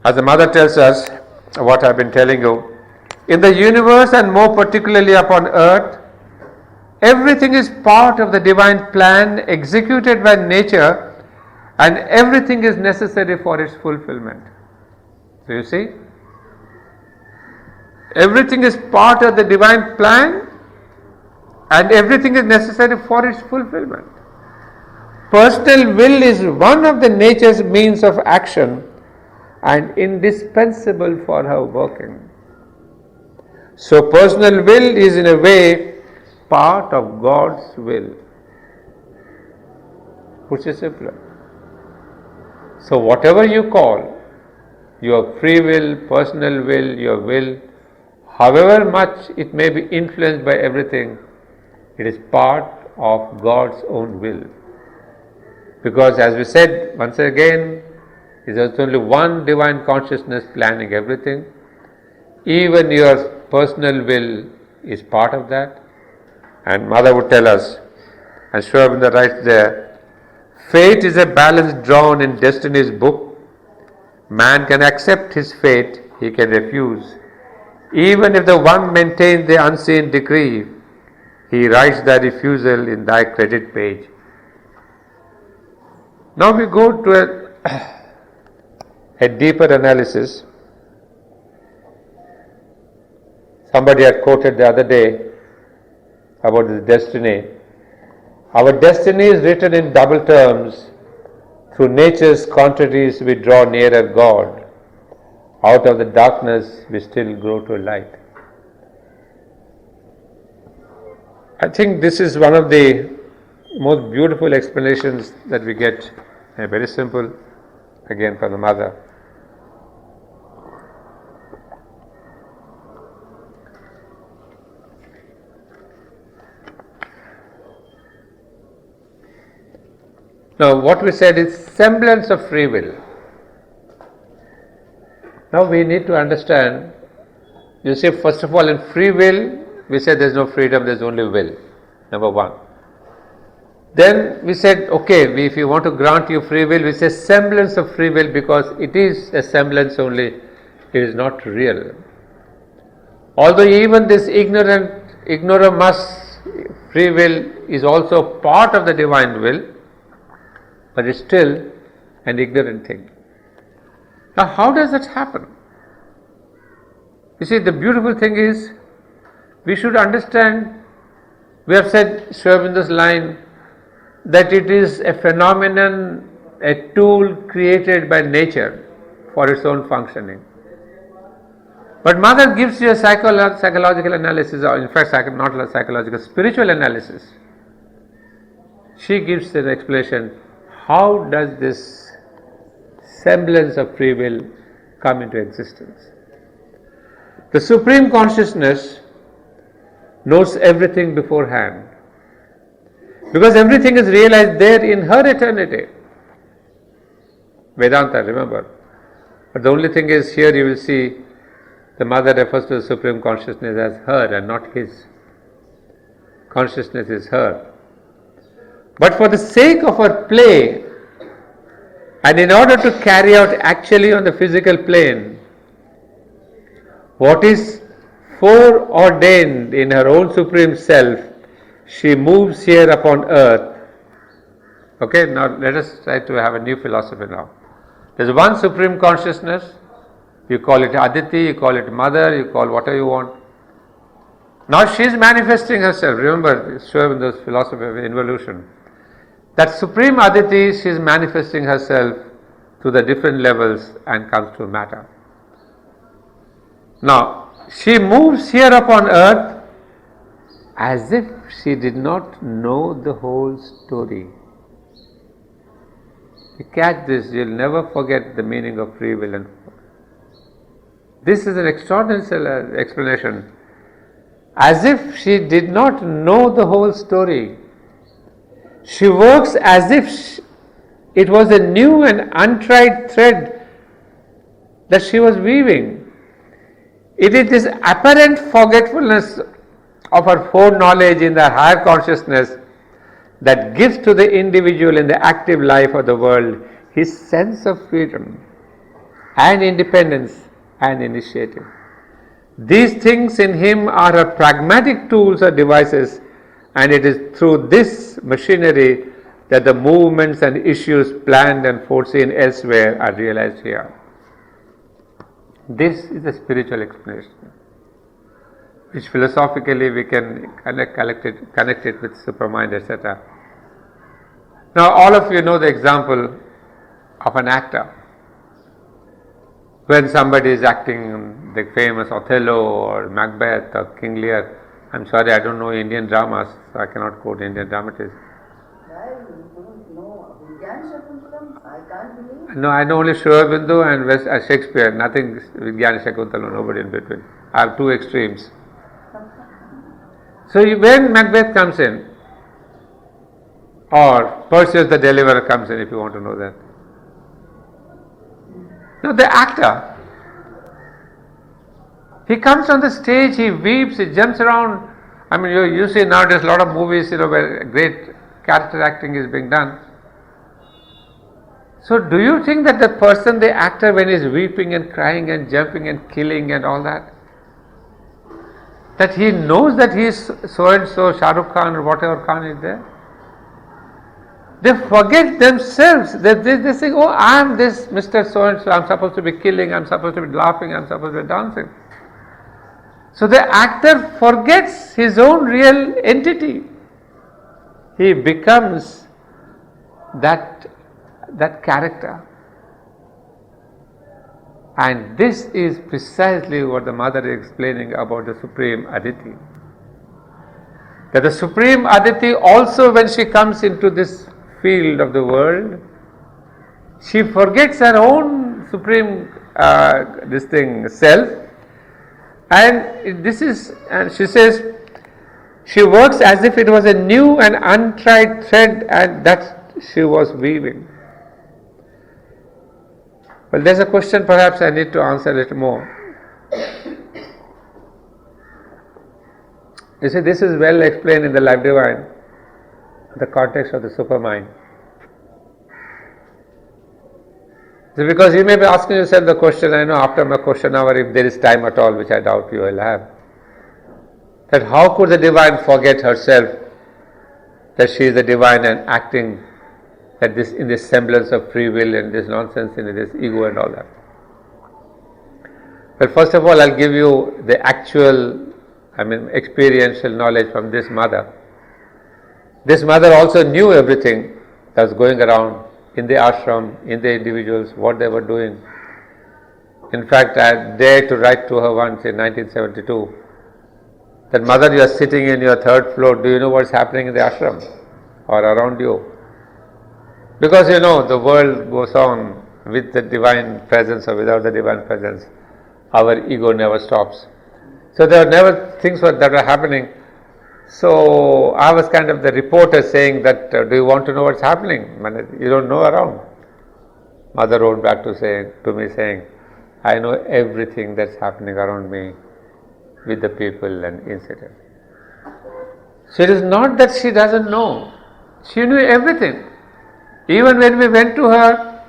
As the mother tells us, what I have been telling you, in the universe and more particularly upon earth, everything is part of the divine plan executed by nature, and everything is necessary for its fulfillment. So you see, everything is part of the divine plan and everything is necessary for its fulfillment. Personal will is one of the nature's means of action and indispensable for her working. So personal will is in a way part of God's will. Puts it simpler. So whatever you call your free will, personal will, your will, however much it may be influenced by everything, it is part of God's own will. Because as we said once again, there's only one divine consciousness planning everything. Even your personal will is part of that. And Mother would tell us, and Sri Aurobindo writes there, fate is a balance drawn in destiny's book. Man can accept his fate, he can refuse. Even if the one maintains the unseen decree, he writes the refusal in thy credit page. Now we go to a deeper analysis. Somebody had quoted the other day about this destiny. Our destiny is written in double terms. Through nature's contraries we draw nearer God. Out of the darkness we still grow to light. I think this is one of the most beautiful explanations that we get, very simple, again from the Mother. Now what we said is semblance of free will. Now we need to understand, you see, first of all in free will, we said there is no freedom, there is only will, number one. Then we said, okay, if you want to grant you free will, we say semblance of free will because it is a semblance only, it is not real. Although even this ignoramus free will is also part of the divine will, but it's still an ignorant thing. Now how does that happen? You see, the beautiful thing is, we should understand, we have said Sri Aurobindo's line, that it is a phenomenon, a tool created by nature for its own functioning. But Mother gives you a psychological analysis, or in fact not psychological, spiritual analysis. She gives an explanation, how does this semblance of free will come into existence? The Supreme Consciousness knows everything beforehand, because everything is realized there in her eternity. Vedanta, remember. But the only thing is, here you will see the Mother refers to the Supreme Consciousness as her and not his. Consciousness is her. But for the sake of her play, and in order to carry out actually on the physical plane what is foreordained in her own Supreme Self, she moves here upon earth. Okay, now let us try to have a new philosophy now. There is one Supreme Consciousness, you call it Aditi, you call it Mother, you call whatever you want. Now she is manifesting herself. Remember, Sri Aurobindo's philosophy of involution. That Supreme Aditi, she is manifesting herself to the different levels and comes to matter. Now, she moves here upon earth as if she did not know the whole story. You catch this, you'll never forget the meaning of free will. And this is an extraordinary explanation. As if she did not know the whole story. She works as if it was a new and untried thread that she was weaving. It is this apparent forgetfulness of her foreknowledge in the higher consciousness that gives to the individual in the active life of the world his sense of freedom and independence and initiative. These things in him are her pragmatic tools or devices, and it is through this machinery that the movements and issues planned and foreseen elsewhere are realized here. This is a spiritual explanation, which philosophically we can connect it with supermind, etc. Now all of you know the example of an actor. When somebody is acting the famous Othello or Macbeth or King Lear, I'm sorry, I don't know Indian dramas, so I cannot quote Indian dramatists. No, I know only Sri Aurobindo and Shakespeare, nothing Vijnana Shakuntala, nobody in between. I have two extremes. So when Macbeth comes in, Or Perseus the deliverer comes in, if you want to know that. No, the actor. He comes on the stage, he weeps, he jumps around. I mean, you see nowadays a lot of movies, where great character acting is being done. So do you think that the person, the actor, when he's weeping and crying and jumping and killing and all that he knows that he is so and so Shah Rukh Khan or whatever Khan is there? They forget themselves. They think, oh, I am this Mr. So and so, I'm supposed to be killing, I'm supposed to be laughing, I'm supposed to be dancing. So the actor forgets his own real entity. He becomes that character. And this is precisely what the mother is explaining about the Supreme Aditi. That the Supreme Aditi also, when she comes into this field of the world, she forgets her own supreme self, and she says she works as if it was a new and untried thread, and that she was weaving. Well, there's a question perhaps I need to answer a little more. You see, this is well explained in the Life Divine, the context of the supermind. So because you may be asking yourself the question, I know after my question hour, if there is time at all, which I doubt you will have, that how could the divine forget herself, that she is the divine and acting that this in this semblance of free will and this nonsense in this ego and all that. But first of all, I'll give you the actual, experiential knowledge from this mother. This mother also knew everything that was going around in the ashram, in the individuals, what they were doing. In fact, I dared to write to her once in 1972 that, mother, you are sitting in your third floor, do you know what's happening in the ashram or around you? Because the world goes on with the divine presence or without the divine presence. Our ego never stops. So there are never things that are happening. So I was kind of the reporter saying that, do you want to know what's happening? You don't know around. Mother wrote back to me saying, I know everything that's happening around me with the people and incidents. So it is not that she doesn't know. She knew everything. Even when we went to her,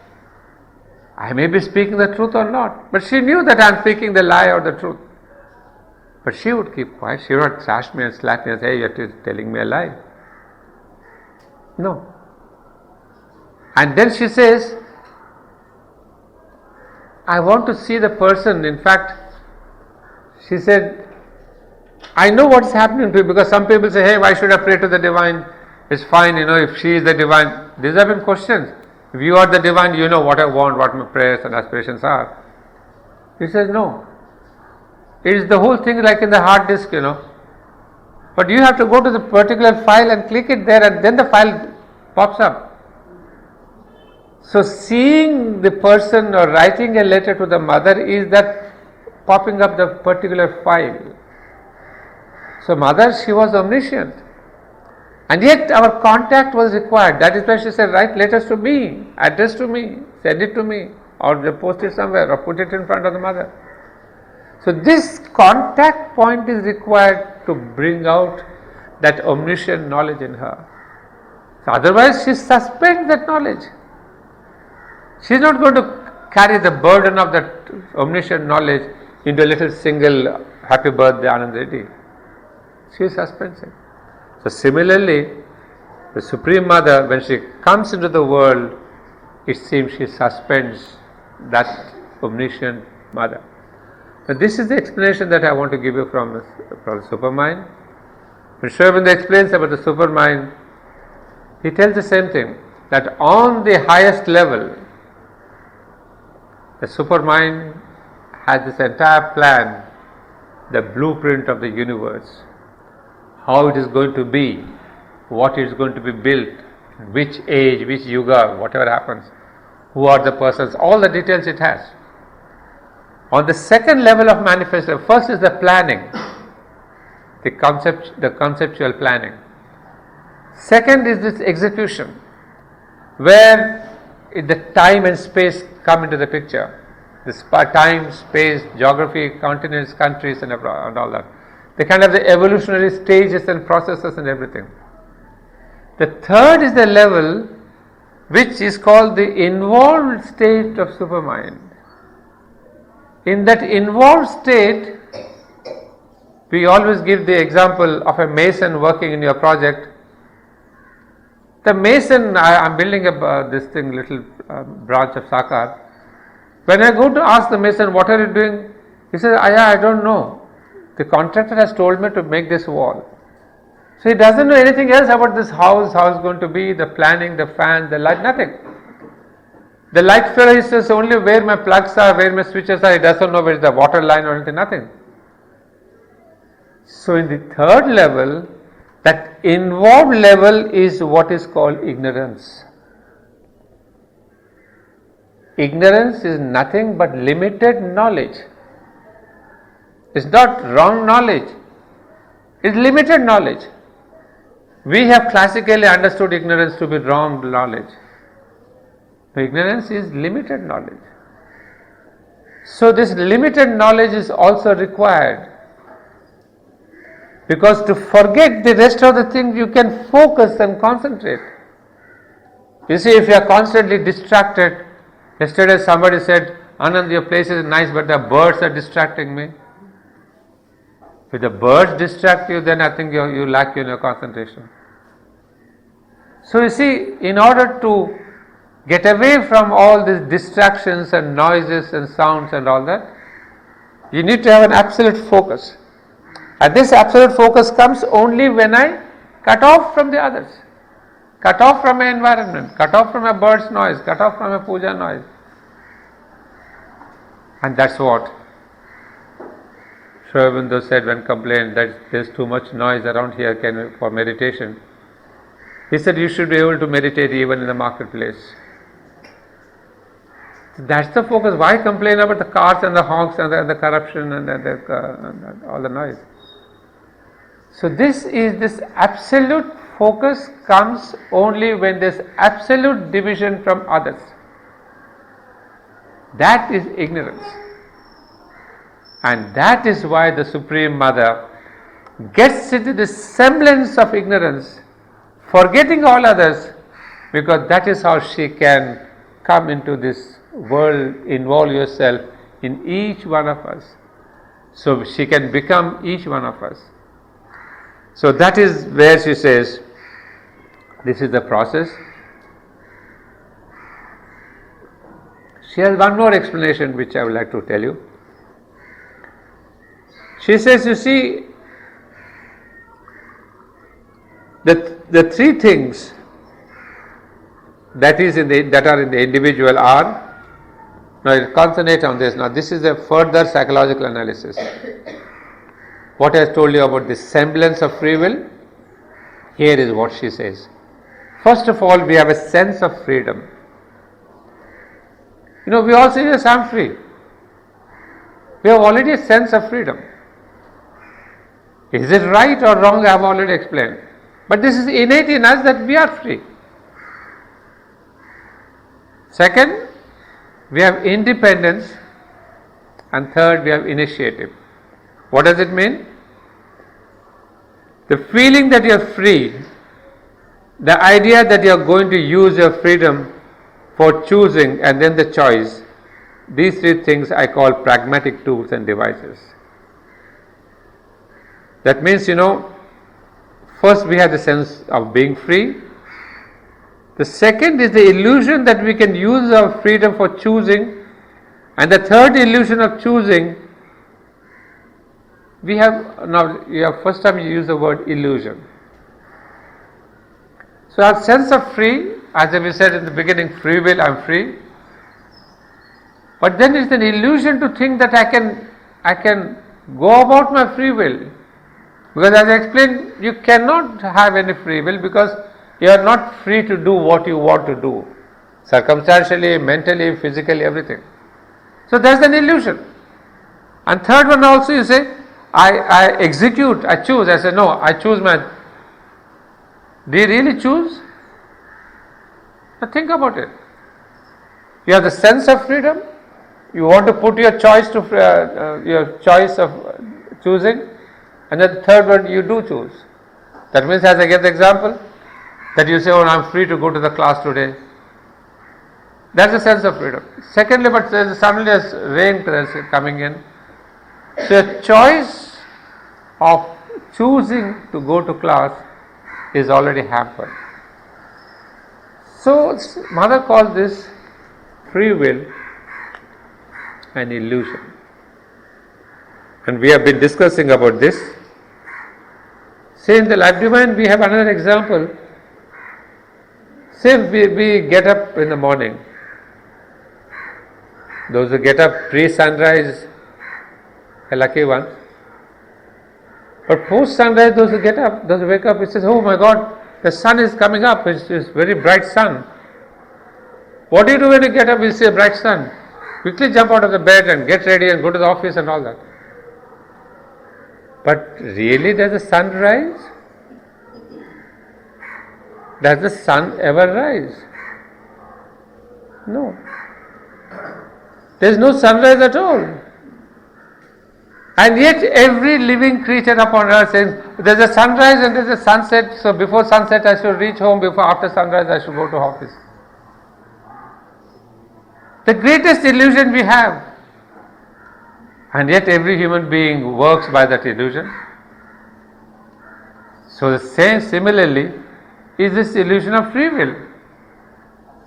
I may be speaking the truth or not, but she knew that I am speaking the lie or the truth. But she would keep quiet. She would not thrash me and slap me and say, hey, you're telling me a lie. No. And then she says, I want to see the person. In fact, she said, I know what's happening to you, because some people say, hey, why should I pray to the divine? It's fine, if she is the divine. These have been questions. If you are the divine, you know what I want, what my prayers and aspirations are. He says, no. It is the whole thing like in the hard disk, But you have to go to the particular file and click it there, and then the file pops up. So seeing the person or writing a letter to the mother is that popping up the particular file. So mother, she was omniscient. And yet our contact was required. That is why she said, write letters to me, address to me, send it to me, or post it somewhere, or put it in front of the mother. So this contact point is required to bring out that omniscient knowledge in her. So otherwise she suspends that knowledge. She is not going to carry the burden of that omniscient knowledge into a little single happy birthday Anand Reddy. She suspends it. So similarly, the Supreme Mother, when she comes into the world, it seems she suspends that omniscient Mother. So this is the explanation that I want to give you from the Supermind. When Sri Aurobindo explains about the Supermind, he tells the same thing, that on the highest level, the Supermind has this entire plan, the blueprint of the universe, how it is going to be, what is going to be built, which age, which yuga, whatever happens, who are the persons, all the details it has. On the second level of manifestation, first is the planning, the conceptual planning. Second is this execution, where the time and space come into the picture. This time, space, geography, continents, countries, and all that. They kind of the evolutionary stages and processes and everything. The third is the level which is called the involved state of supermind. In that involved state, we always give the example of a mason working in your project. The mason, I'm building this thing, little branch of Sakar. When I go to ask the mason, what are you doing? He says, I don't know. The contractor has told me to make this wall. So he doesn't know anything else about this house, how it's going to be, the planning, the fan, the light, nothing. The light fellow, he says only where my plugs are, where my switches are. He doesn't know where is the water line or anything, nothing. So in the third level, that involved level is what is called ignorance. Ignorance is nothing but limited knowledge. It's not wrong knowledge. It's limited knowledge. We have classically understood ignorance to be wrong knowledge. Ignorance is limited knowledge. So this limited knowledge is also required, because to forget the rest of the things you can focus and concentrate. You see, if you are constantly distracted, yesterday somebody said, Anand, your place is nice but the birds are distracting me. If the birds distract you, then I think you lack in your concentration. So you see, in order to get away from all these distractions and noises and sounds and all that, you need to have an absolute focus. And this absolute focus comes only when I cut off from the others, cut off from my environment, cut off from a bird's noise, cut off from a puja noise. And that's what Sri Aurobindo said when complained that there's too much noise around here for meditation. He said you should be able to meditate even in the marketplace. That's the focus. Why complain about the cars and the honks and the corruption and all the noise? So this absolute focus comes only when there's absolute division from others. That is ignorance. And that is why the Supreme Mother gets into the semblance of ignorance, forgetting all others, because that is how she can come into this world, involve yourself in each one of us. So she can become each one of us. So that is where she says, this is the process. She has one more explanation which I would like to tell you. She says, you see, the three things that are in the individual are, now concentrate on this. Now this is a further psychological analysis. What I told you about the semblance of free will, here is what she says. First of all, we have a sense of freedom. We all say, yes, I am free. We have already a sense of freedom. Is it right or wrong? I have already explained. But this is innate in us that we are free. Second, we have independence. And third, we have initiative. What does it mean? The feeling that you are free, the idea that you are going to use your freedom for choosing and then the choice, these three things I call pragmatic tools and devices. That means, first we have the sense of being free. The second is the illusion that we can use our freedom for choosing. And the third illusion of choosing, first time you use the word illusion. So our sense of free, as we said in the beginning, free will, I am free. But then it's an illusion to think that I can go about my free will. Because as I explained, you cannot have any free will because you are not free to do what you want to do. Circumstantially, mentally, physically, everything. So that's an illusion. And third one also, you say, I execute, I choose. I say, no, I choose Do you really choose? Now think about it. You have the sense of freedom. You want to put your choice of choosing, and then the third one you do choose. That means, as I get the example, that you say, "Oh, I'm free to go to the class today." That's a sense of freedom. Secondly, but suddenly there's rain coming in. So a choice of choosing to go to class is already hampered. So Mother calls this free will an illusion. And we have been discussing about this. Say in the Life Divine we have another example. Say we get up in the morning. Those who get up pre-sunrise are lucky ones. But post-sunrise, those who get up, those who wake up, it says, "Oh my God, the sun is coming up. It's very bright sun." What do you do when you get up? You see a bright sun. Quickly jump out of the bed and get ready and go to the office and all that. But really, does the sun rise? Does the sun ever rise? No. There is no sunrise at all. And yet every living creature upon earth says, "There is a sunrise and there is a sunset, so before sunset I should reach home, after sunrise I should go to office." The greatest illusion we have. And yet every human being works by that illusion. So the same similarly is this illusion of free will.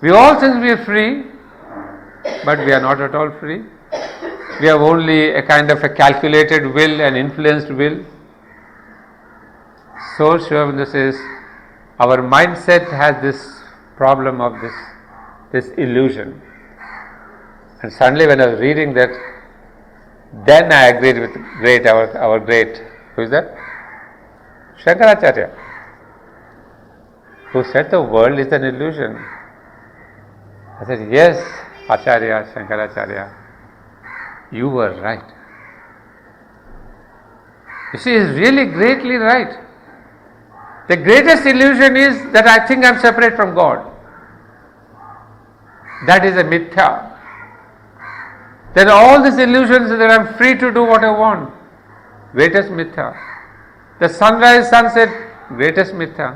We all think we are free, but we are not at all free. We have only a kind of a calculated will and influenced will. So Sri Aurobindo says, our mindset has this problem of this illusion. And suddenly when I was reading that, then I agreed with our great, who is that? Shankaracharya, who said the world is an illusion. I said, "Yes, Acharya, Shankaracharya, you were right." You see, he is really greatly right. The greatest illusion is that I think I am separate from God. That is a mithya. Then all these illusions that I am free to do what I want, greatest mithya. The sunrise, sunset, greatest mithya.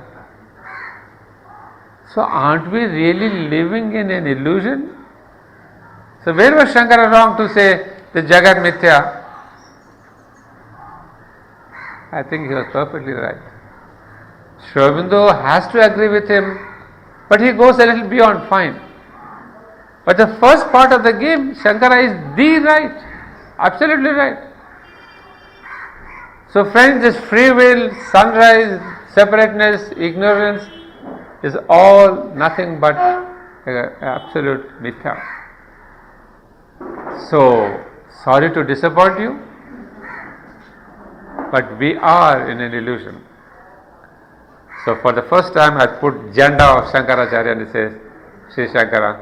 So aren't we really living in an illusion? So where was Shankara wrong to say the Jagat mithya? I think he was perfectly right. Sri Aurobindo has to agree with him, but he goes a little beyond, fine. But the first part of the game, Shankara is the right, absolutely right. So friends, this free will, sunrise, separateness, ignorance is all nothing but absolute mithya. So, sorry to disappoint you, but we are in an illusion. So for the first time I put Janda of Shankaracharya and he says, "Sri Shankara,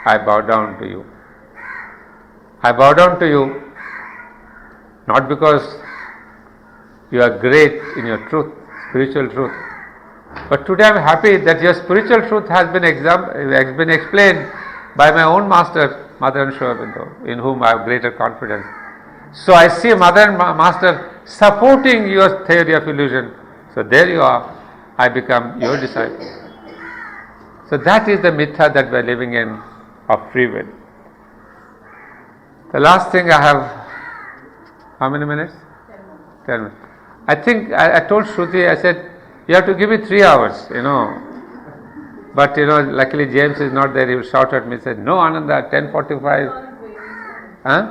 I bow down to you. I bow down to you not because you are great in your truth, spiritual truth, but today I am happy that your spiritual truth has been explained by my own master, Mother and Sri Aurobindo, in whom I have greater confidence. So I see Mother and Master supporting your theory of illusion. So there you are, I become your disciple." So that is the mithya that we are living in of free will. The last thing I have, how many minutes? 10 minutes. I think I told Shruti, I said, "You have to give me 3 hours, But luckily James is not there, he will shout at me, said, "No, Ananda, 10:45. Huh?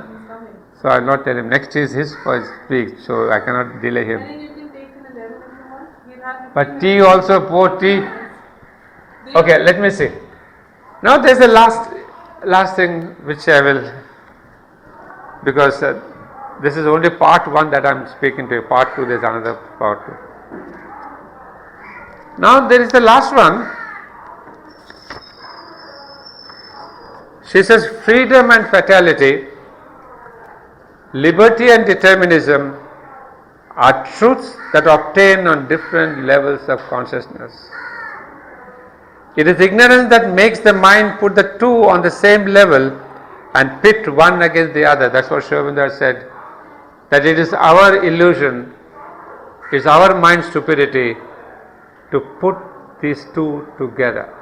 So I will not tell him. Next is his first speech, so I cannot delay him. But tea also, pour tea. Okay, let me see. Now there is the last thing which I will, because this is only part 1 that I am speaking to you. Part 2, there is another part 2. Now there is the last one. She says, freedom and fatality, liberty and determinism are truths that obtain on different levels of consciousness. It is ignorance that makes the mind put the two on the same level and pit one against the other. That's what Sri Aurobindo said, that it is our illusion, it's our mind stupidity to put these two together.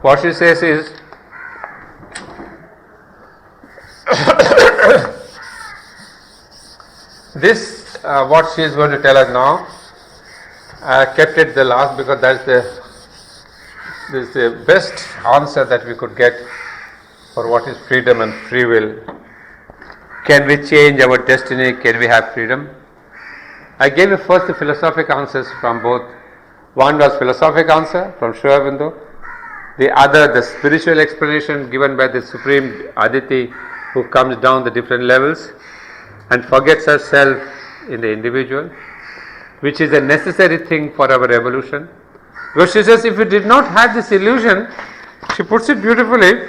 What she says is, this, what she is going to tell us now, I kept it the last because that's the best answer that we could get for what is freedom and free will. Can we change our destiny? Can we have freedom? I gave you first the philosophic answers from both. One was philosophic answer from Sri Aurobindo, the other the spiritual explanation given by the Supreme Aditi, who comes down the different levels and forgets herself in the individual, which is a necessary thing for our evolution. Because she says, if we did not have this illusion, she puts it beautifully,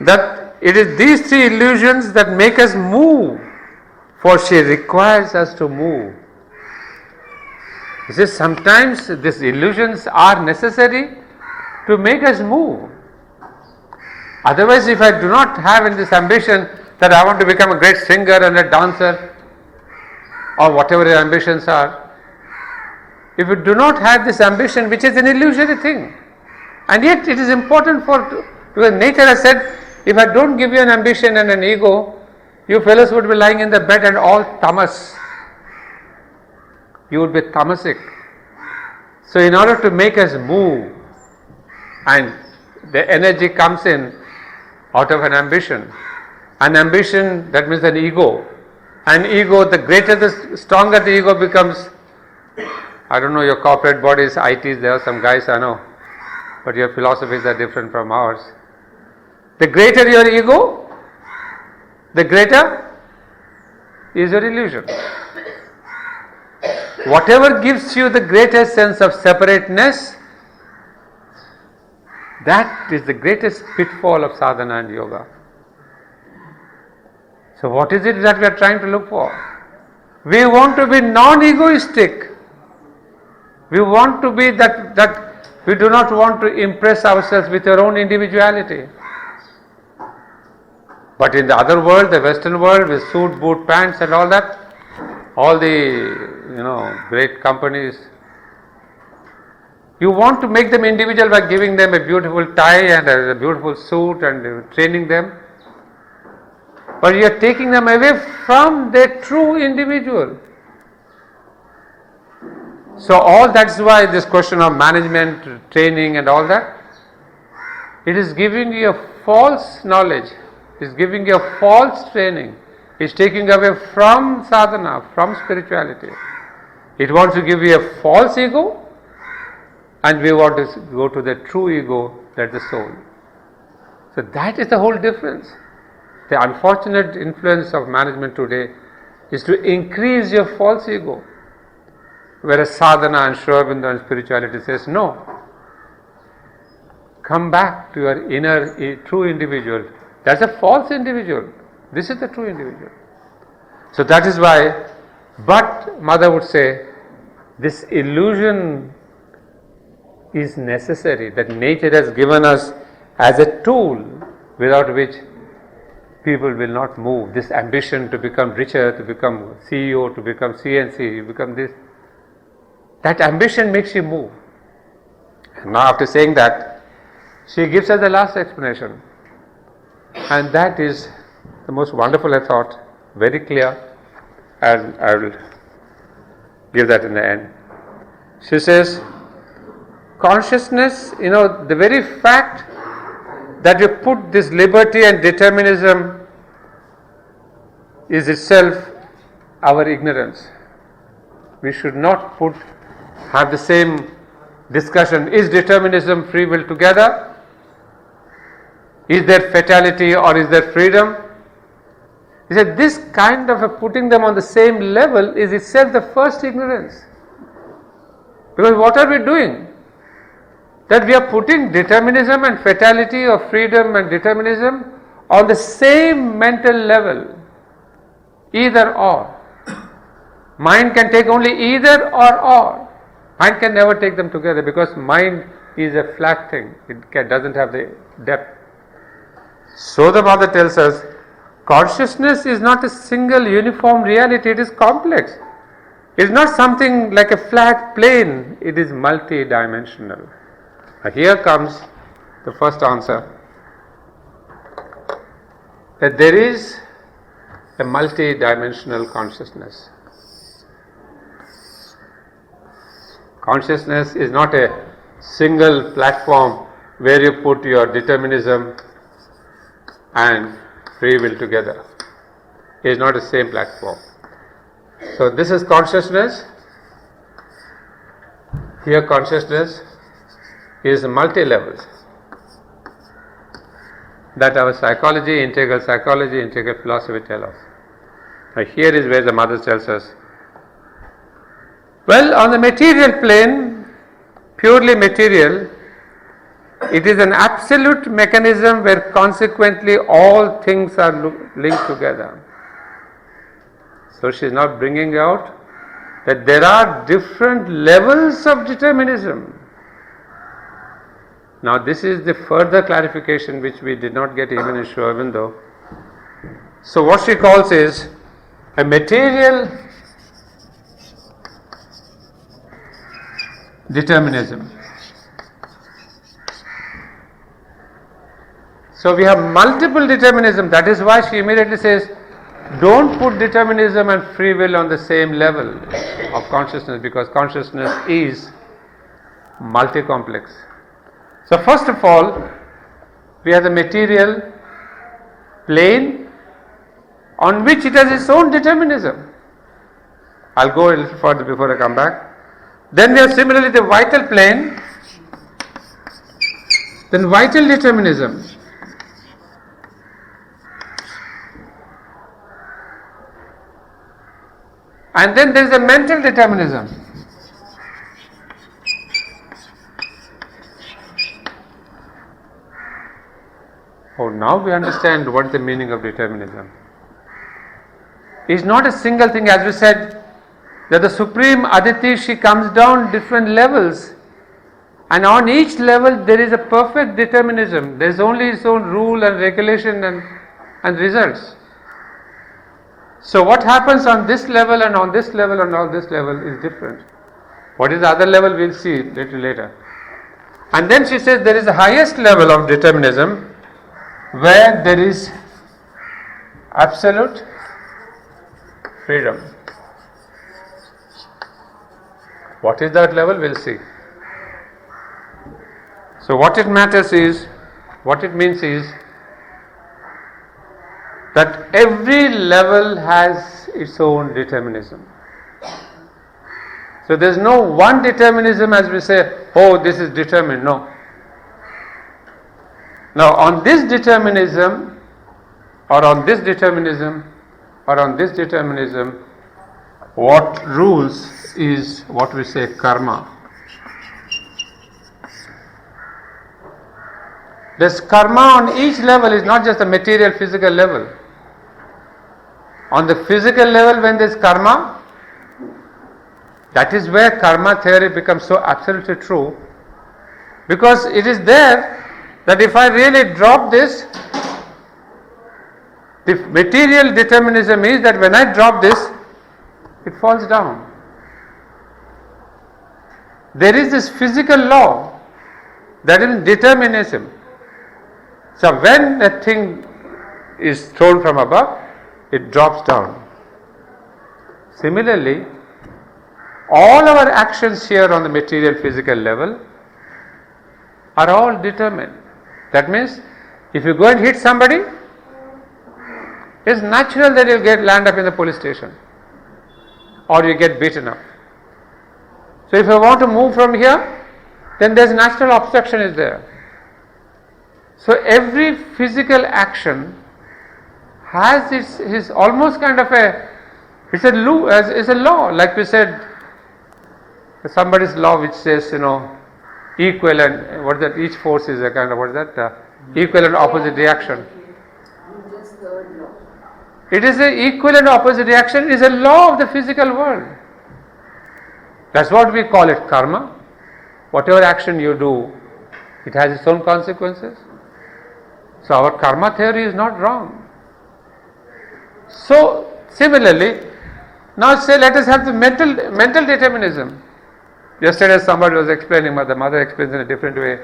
that it is these three illusions that make us move, for she requires us to move. She says, sometimes these illusions are necessary to make us move. Otherwise, if I do not have this ambition that I want to become a great singer and a dancer, or whatever your ambitions are, if you do not have this ambition, which is an illusory thing, and yet it is important because nature has said, if I don't give you an ambition and an ego, you fellows would be lying in the bed and all tamas. You would be tamasic. So in order to make us move, and the energy comes in out of an ambition that means an ego. An ego, the greater, the stronger the ego becomes. I don't know your corporate bodies, ITs, there are some guys I know, but your philosophies are different from ours. The greater your ego, the greater is your illusion. Whatever gives you the greatest sense of separateness, that is the greatest pitfall of sadhana and yoga. So what is it that we are trying to look for? We want to be non-egoistic. We want to be that we do not want to impress ourselves with our own individuality. But in the other world, the Western world, with suit, boot, pants and all that, all the great companies, you want to make them individual by giving them a beautiful tie and a beautiful suit and training them. But you are taking them away from their true individual. So all that's why this question of management, training and all that, it is giving you a false knowledge, it is giving you a false training, it is taking away from sadhana, from spirituality. It wants to give you a false ego, and we want to go to the true ego, that is the soul. So that is the whole difference. The unfortunate influence of management today is to increase your false ego. Whereas sadhana and Sri Aurobindo and spirituality says, no, come back to your inner true individual. That's a false individual. This is the true individual. So that is why, but Mother would say, this illusion is necessary, that nature has given us as a tool without which people will not move. This ambition to become richer, to become CEO, to become CNC, you become this. That ambition makes you move. And now after saying that, she gives us the last explanation. And that is the most wonderful, I thought, very clear, and I will give that in the end. She says, consciousness, the very fact that you put this liberty and determinism is itself our ignorance. We should not have the same discussion. Is determinism, free will together? Is there fatality or is there freedom? He said this kind of putting them on the same level is itself the first ignorance. Because what are we doing? That we are putting determinism and fatality or freedom and determinism on the same mental level. either or. Mind can take only either or. Mind can never take them together because mind is a flat thing. It doesn't have the depth. So the Mother tells us, consciousness is not a single uniform reality, it is complex. It is not something like a flat plane, it is multi-dimensional. Now here comes the first answer, that there is a multi-dimensional consciousness. Consciousness is not a single platform where you put your determinism and free will together. It is not the same platform. So this is consciousness. Here consciousness is multi-levels. That our psychology, integral philosophy tell us. Now here is where the Mother tells us, well, on the material plane, purely material, it is an absolute mechanism where consequently all things are linked together. So she is not bringing out that there are different levels of determinism. Now this is the further clarification which we did not get even in Sri Aurobindo. So what she calls is a material determinism. So we have multiple determinism. That is why she immediately says, don't put determinism and free will on the same level of consciousness, because consciousness is multi-complex. So first of all, we have the material plane on which it has its own determinism. I'll go a little further before I come back. Then we have similarly the vital plane, then vital determinism. And then there is a mental determinism. Oh, now we understand what is the meaning of determinism. It's not a single thing, as we said, that the Supreme Aditi, she comes down different levels, and on each level there is a perfect determinism. There is only its own rule and regulation and results. So what happens on this level and on this level and on this level is different. What is the other level, we'll see little later. And then she says there is the highest level of determinism where there is absolute freedom. What is that level? We'll see. So what it means is that every level has its own determinism. So there is no one determinism as we say, oh, this is determined. No. Now on this determinism, or on this determinism, or on this determinism, what rules is what we say karma. This karma on each level is not just a material physical level. On the physical level, when there is karma, that is where karma theory becomes so absolutely true, because it is there that if I really drop this, the material determinism is that when I drop this, it falls down. There is this physical law, that is determinism. So when a thing is thrown from above, it drops down. Similarly, all our actions here on the material physical level are all determined. That means if you go and hit somebody, it's natural that you'll land up in the police station or you get beaten up. So if you want to move from here, then there's natural obstruction is there. So every physical action has its almost kind of it's a law, like we said, somebody's law which says, equal and what is that, each force is a kind of, what is that, equal and opposite reaction. It is an equal and opposite reaction. It is a law of the physical world. That's what we call it karma. Whatever action you do, it has its own consequences. So our karma theory is not wrong. So similarly, now say let us have the mental determinism. Yesterday somebody was explaining, the mother explains in a different way.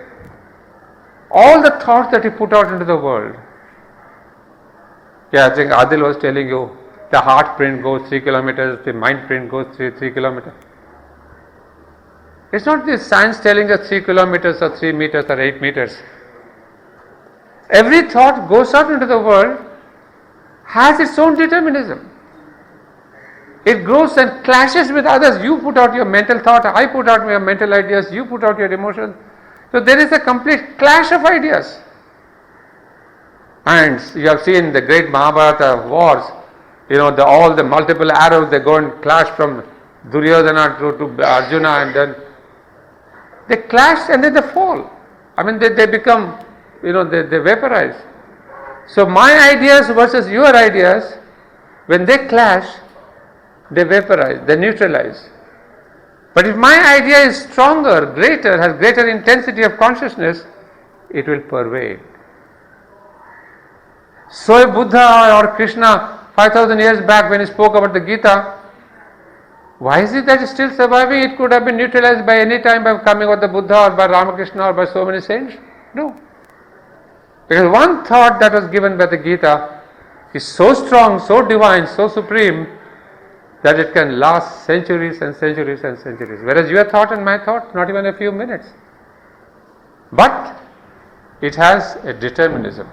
All the thoughts that you put out into the world. Yeah, I think Adil was telling you, the heart print goes 3 kilometers, the mind print goes 3 kilometers. It's not this science telling us 3 kilometers or 3 meters or 8 meters. Every thought goes out into the world, has its own determinism. It grows and clashes with others. You put out your mental thought, I put out my mental ideas, you put out your emotions. So there is a complete clash of ideas. And you have seen the great Mahabharata wars, all the multiple arrows, they go and clash from Duryodhana to Arjuna, and then they clash and then they fall. I mean, they become, they vaporize. So my ideas versus your ideas, when they clash, they vaporize, they neutralize. But if my idea is stronger, greater, has greater intensity of consciousness, it will pervade. So Buddha or Krishna 5000 years back when he spoke about the Gita, why is it that it's still surviving? It could have been neutralized by any time by coming of the Buddha or by Ramakrishna or by so many saints. No. Because one thought that was given by the Gita is so strong, so divine, so supreme, that it can last centuries and centuries and centuries. Whereas your thought and my thought, not even a few minutes. But it has a determinism.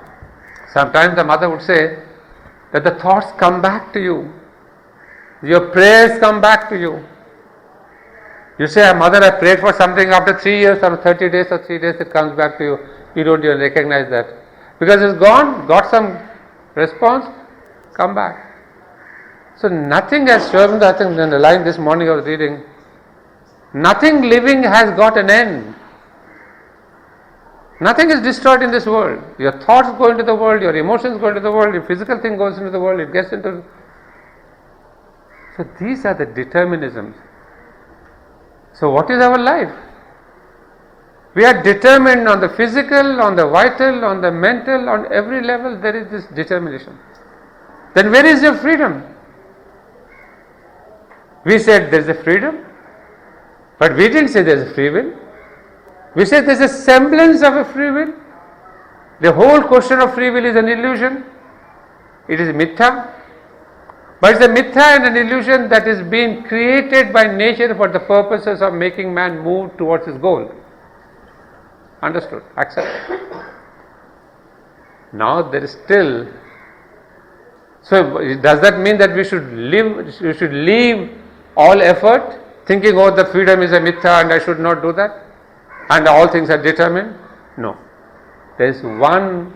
Sometimes the mother would say that the thoughts come back to you. Your prayers come back to you. You say, mother, I prayed for something, after 3 years or 30 days or 3 days it comes back to you. You don't even recognize that. Because it's gone, got some response, come back. So nothing has shown, I think in the line this morning I was reading, nothing living has got an end. Nothing is destroyed in this world. Your thoughts go into the world, your emotions go into the world, your physical thing goes into the world, it gets into. So these are the determinisms. So what is our life? We are determined on the physical, on the vital, on the mental, on every level there is this determination. Then where is your freedom? We said there is a freedom, but we didn't say there is a free will. We said there is a semblance of a free will. The whole question of free will is an illusion. It is mithya. But it's a mithya and an illusion that is being created by nature for the purposes of making man move towards his goal. Understood? Accept. Now there is still. So does that mean that we should leave all effort, thinking, oh, the freedom is a mithya and I should not do that, and all things are determined? No. There is one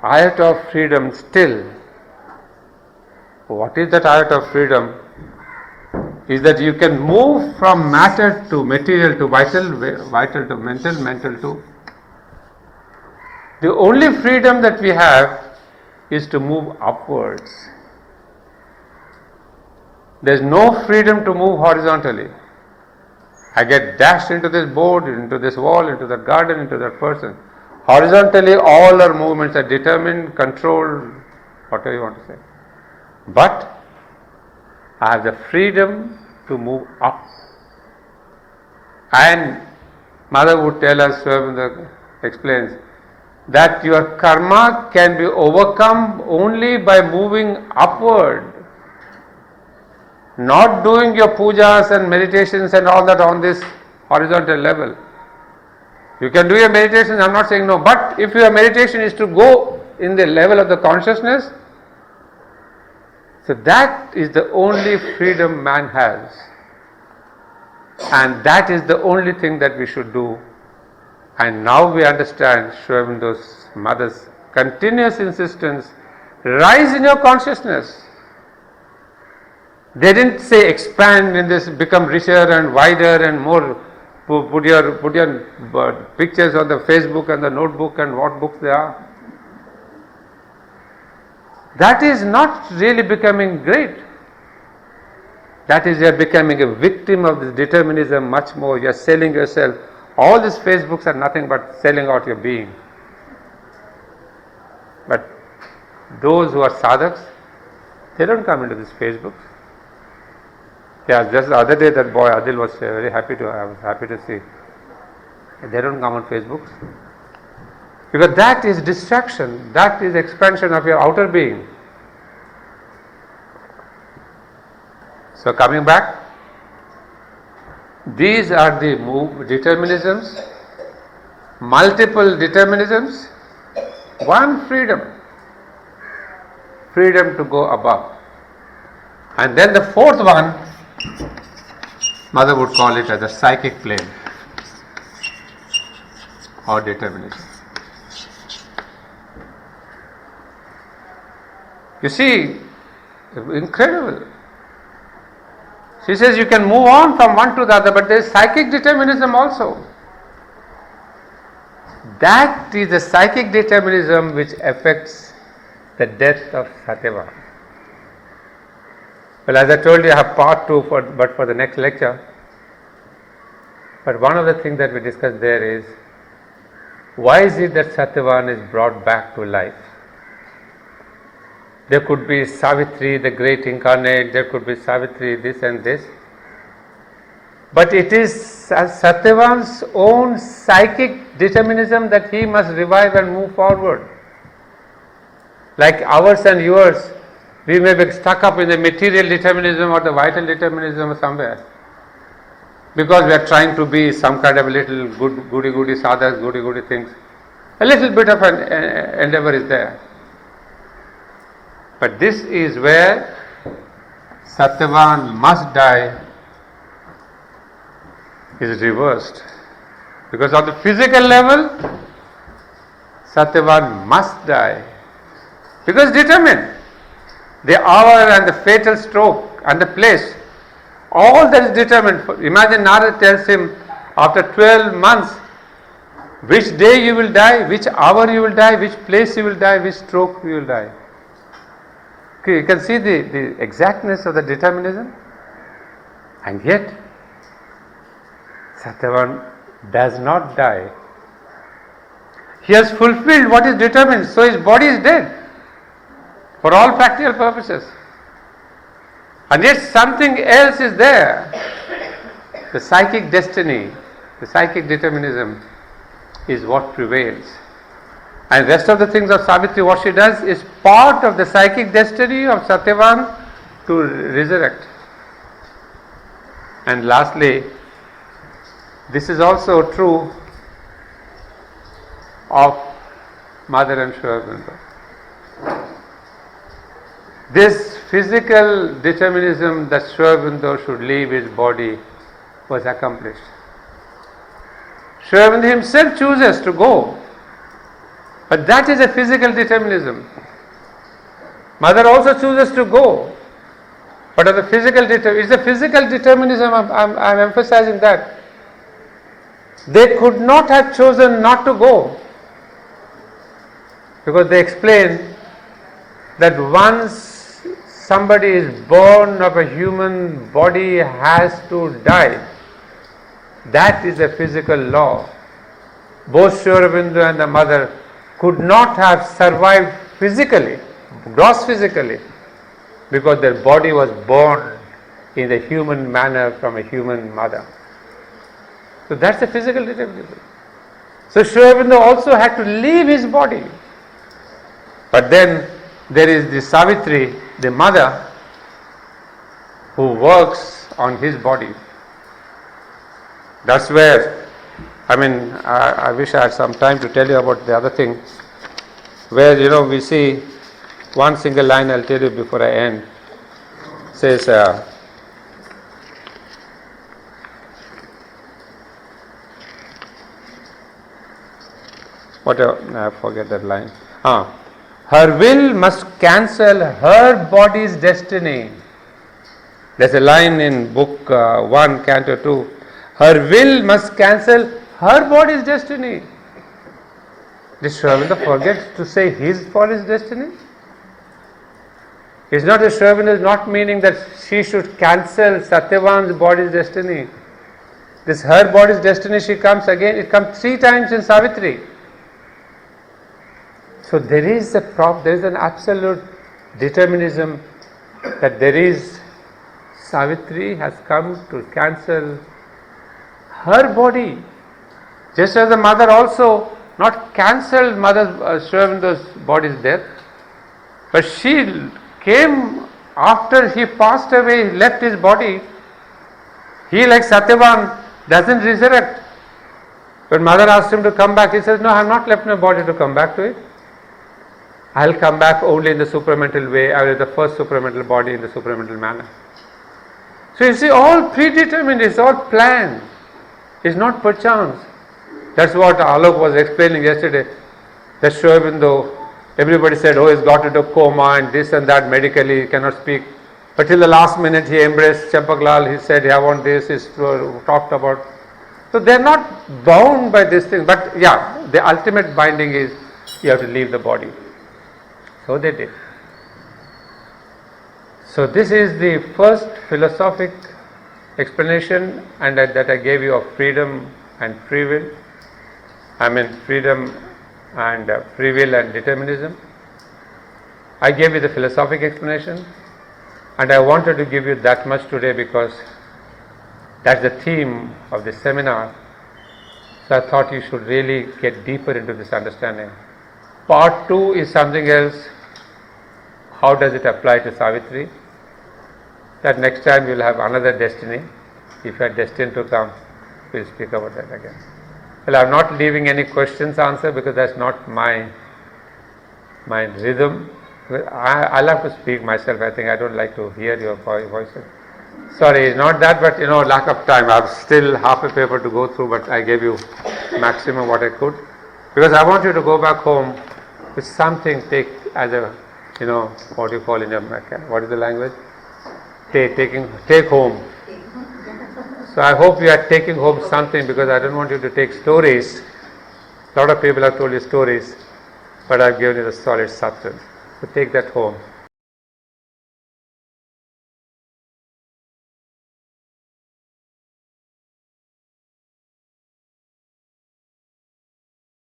iota of freedom still. What is that iota of freedom? Is that you can move from matter to material to vital to mental, mental to. The only freedom that we have is to move upwards. There is no freedom to move horizontally. I get dashed into this board, into this wall, into that garden, into that person. Horizontally, all our movements are determined, controlled, whatever you want to say. But I have the freedom to move up. And Mother would tell us, Swaminanda explains, that your karma can be overcome only by moving upward. Not doing your pujas and meditations and all that on this horizontal level. You can do your meditation, I am not saying no, but if your meditation is to go in the level of the consciousness, so that is the only freedom man has. And that is the only thing that we should do. And now we understand Sri Aurobindo's mother's continuous insistence, rise in your consciousness. They didn't say expand in this, become richer and wider and more, put your pictures on the Facebook and the notebook and what books they are. that is not really becoming great. That is, you are becoming a victim of this determinism much more. You are selling yourself. All these Facebooks are nothing but selling out your being. But those who are sadhaks, they don't come into these Facebooks. Yeah, just the other day that boy Adil was very happy to. I was happy to see. They don't come on Facebooks because that is distraction. That is expansion of your outer being. So coming back, these are the determinisms, multiple determinisms, one freedom to go above. And then the fourth one, Mother would call it as a psychic plane or determinism. You see, incredible. She says you can move on from one to the other, but there is psychic determinism also. That is the psychic determinism which affects the death of Satyavan. Well, as I told you, I have part 2 for the next lecture. But one of the things that we discussed there is, why is it that Satyavan is brought back to life? There could be Savitri, the great incarnate, there could be Savitri, this and this. But it is Satyavan's own psychic determinism that he must revive and move forward. Like ours and yours, we may be stuck up in the material determinism or the vital determinism somewhere. Because we are trying to be some kind of a little goody sadhas, goody things. A little bit of an endeavor is there. But this is where Satyavan must die is reversed. Because on the physical level, Satyavan must die. Because determined. The hour and the fatal stroke and the place, all that is determined. Imagine Narada tells him after 12 months, which day you will die, which hour you will die, which place you will die, which stroke you will die. Okay, you can see the exactness of the determinism. And yet, Satyavan does not die. He has fulfilled what is determined, so his body is dead for all practical purposes. And yet something else is there. The psychic destiny, the psychic determinism is what prevails. And rest of the things of Savitri, what she does is part of the psychic destiny of Satyavan to resurrect. And lastly, this is also true of Mother and Sri Aurobindo. This physical determinism that Sri Aurobindo should leave his body was accomplished. Sri Aurobindo himself chooses to go. But that is a physical determinism. Mother also chooses to go. But of the physical it's a physical determinism, I'm emphasizing that. They could not have chosen not to go. Because they explain that once somebody is born of a human body has to die. That is a physical law. Both Sri Aurobindo and the mother could not have survived physically, gross physically, because their body was born in the human manner from a human mother. So that's the physical determinism. So Sri Aurobindo also had to leave his body. But then there is the Savitri, the mother, who works on his body. That's where, I wish I had some time to tell you about the other thing, where we see one single line. I'll tell you before I end. It says, I forget that line. Her will must cancel her body's destiny. There's a line in book 1, canto 2. Her will must cancel her body's destiny. Did Sri Aurobindo forget to say his body's destiny? It's not that Sri Aurobindo is not meaning that she should cancel Satyavan's body's destiny. This her body's destiny, she comes again, it comes 3 times in Savitri. So there is an absolute determinism that there is, Savitri has come to cancel her body. Just as the mother also not cancelled Sri Aurobindo's body's death, but she came after he passed away, he left his body. He, like Satyavan, doesn't resurrect. When mother asked him to come back, he says, no, I have not left my body to come back to it. I'll come back only in the supramental way. I will have the first supramental body in the supramental manner. So you see, all predetermined, it's all planned. It's not perchance. That's what Alok was explaining yesterday. That Sri Aurobindo, everybody said, oh, he's got into coma and this and that, medically he cannot speak. But till the last minute he embraced Champaklal, he said, I want this, he's talked about. So they're not bound by this thing. But yeah, the ultimate binding is you have to leave the body. So they did. So this is the first philosophic explanation and that I gave you of freedom and free will. I mean freedom and free will and determinism. I gave you the philosophic explanation, and I wanted to give you that much today because that's the theme of this seminar. So I thought you should really get deeper into this understanding. Part 2 is something else. How does it apply to Savitri? That next time we will have another destiny. If you are destined to come, we'll speak about that again. Well, I'm not leaving any questions answered because that's not my rhythm. I love to speak myself. I think I don't like to hear your voices. Sorry, not that, but lack of time. I have still half a paper to go through, but I gave you maximum what I could. Because I want you to go back home with something, take as a, what you call in your, what is the language? Take home. So I hope you are taking home something, because I don't want you to take stories. A lot of people have told you stories, but I've given you the solid substance. So take that home.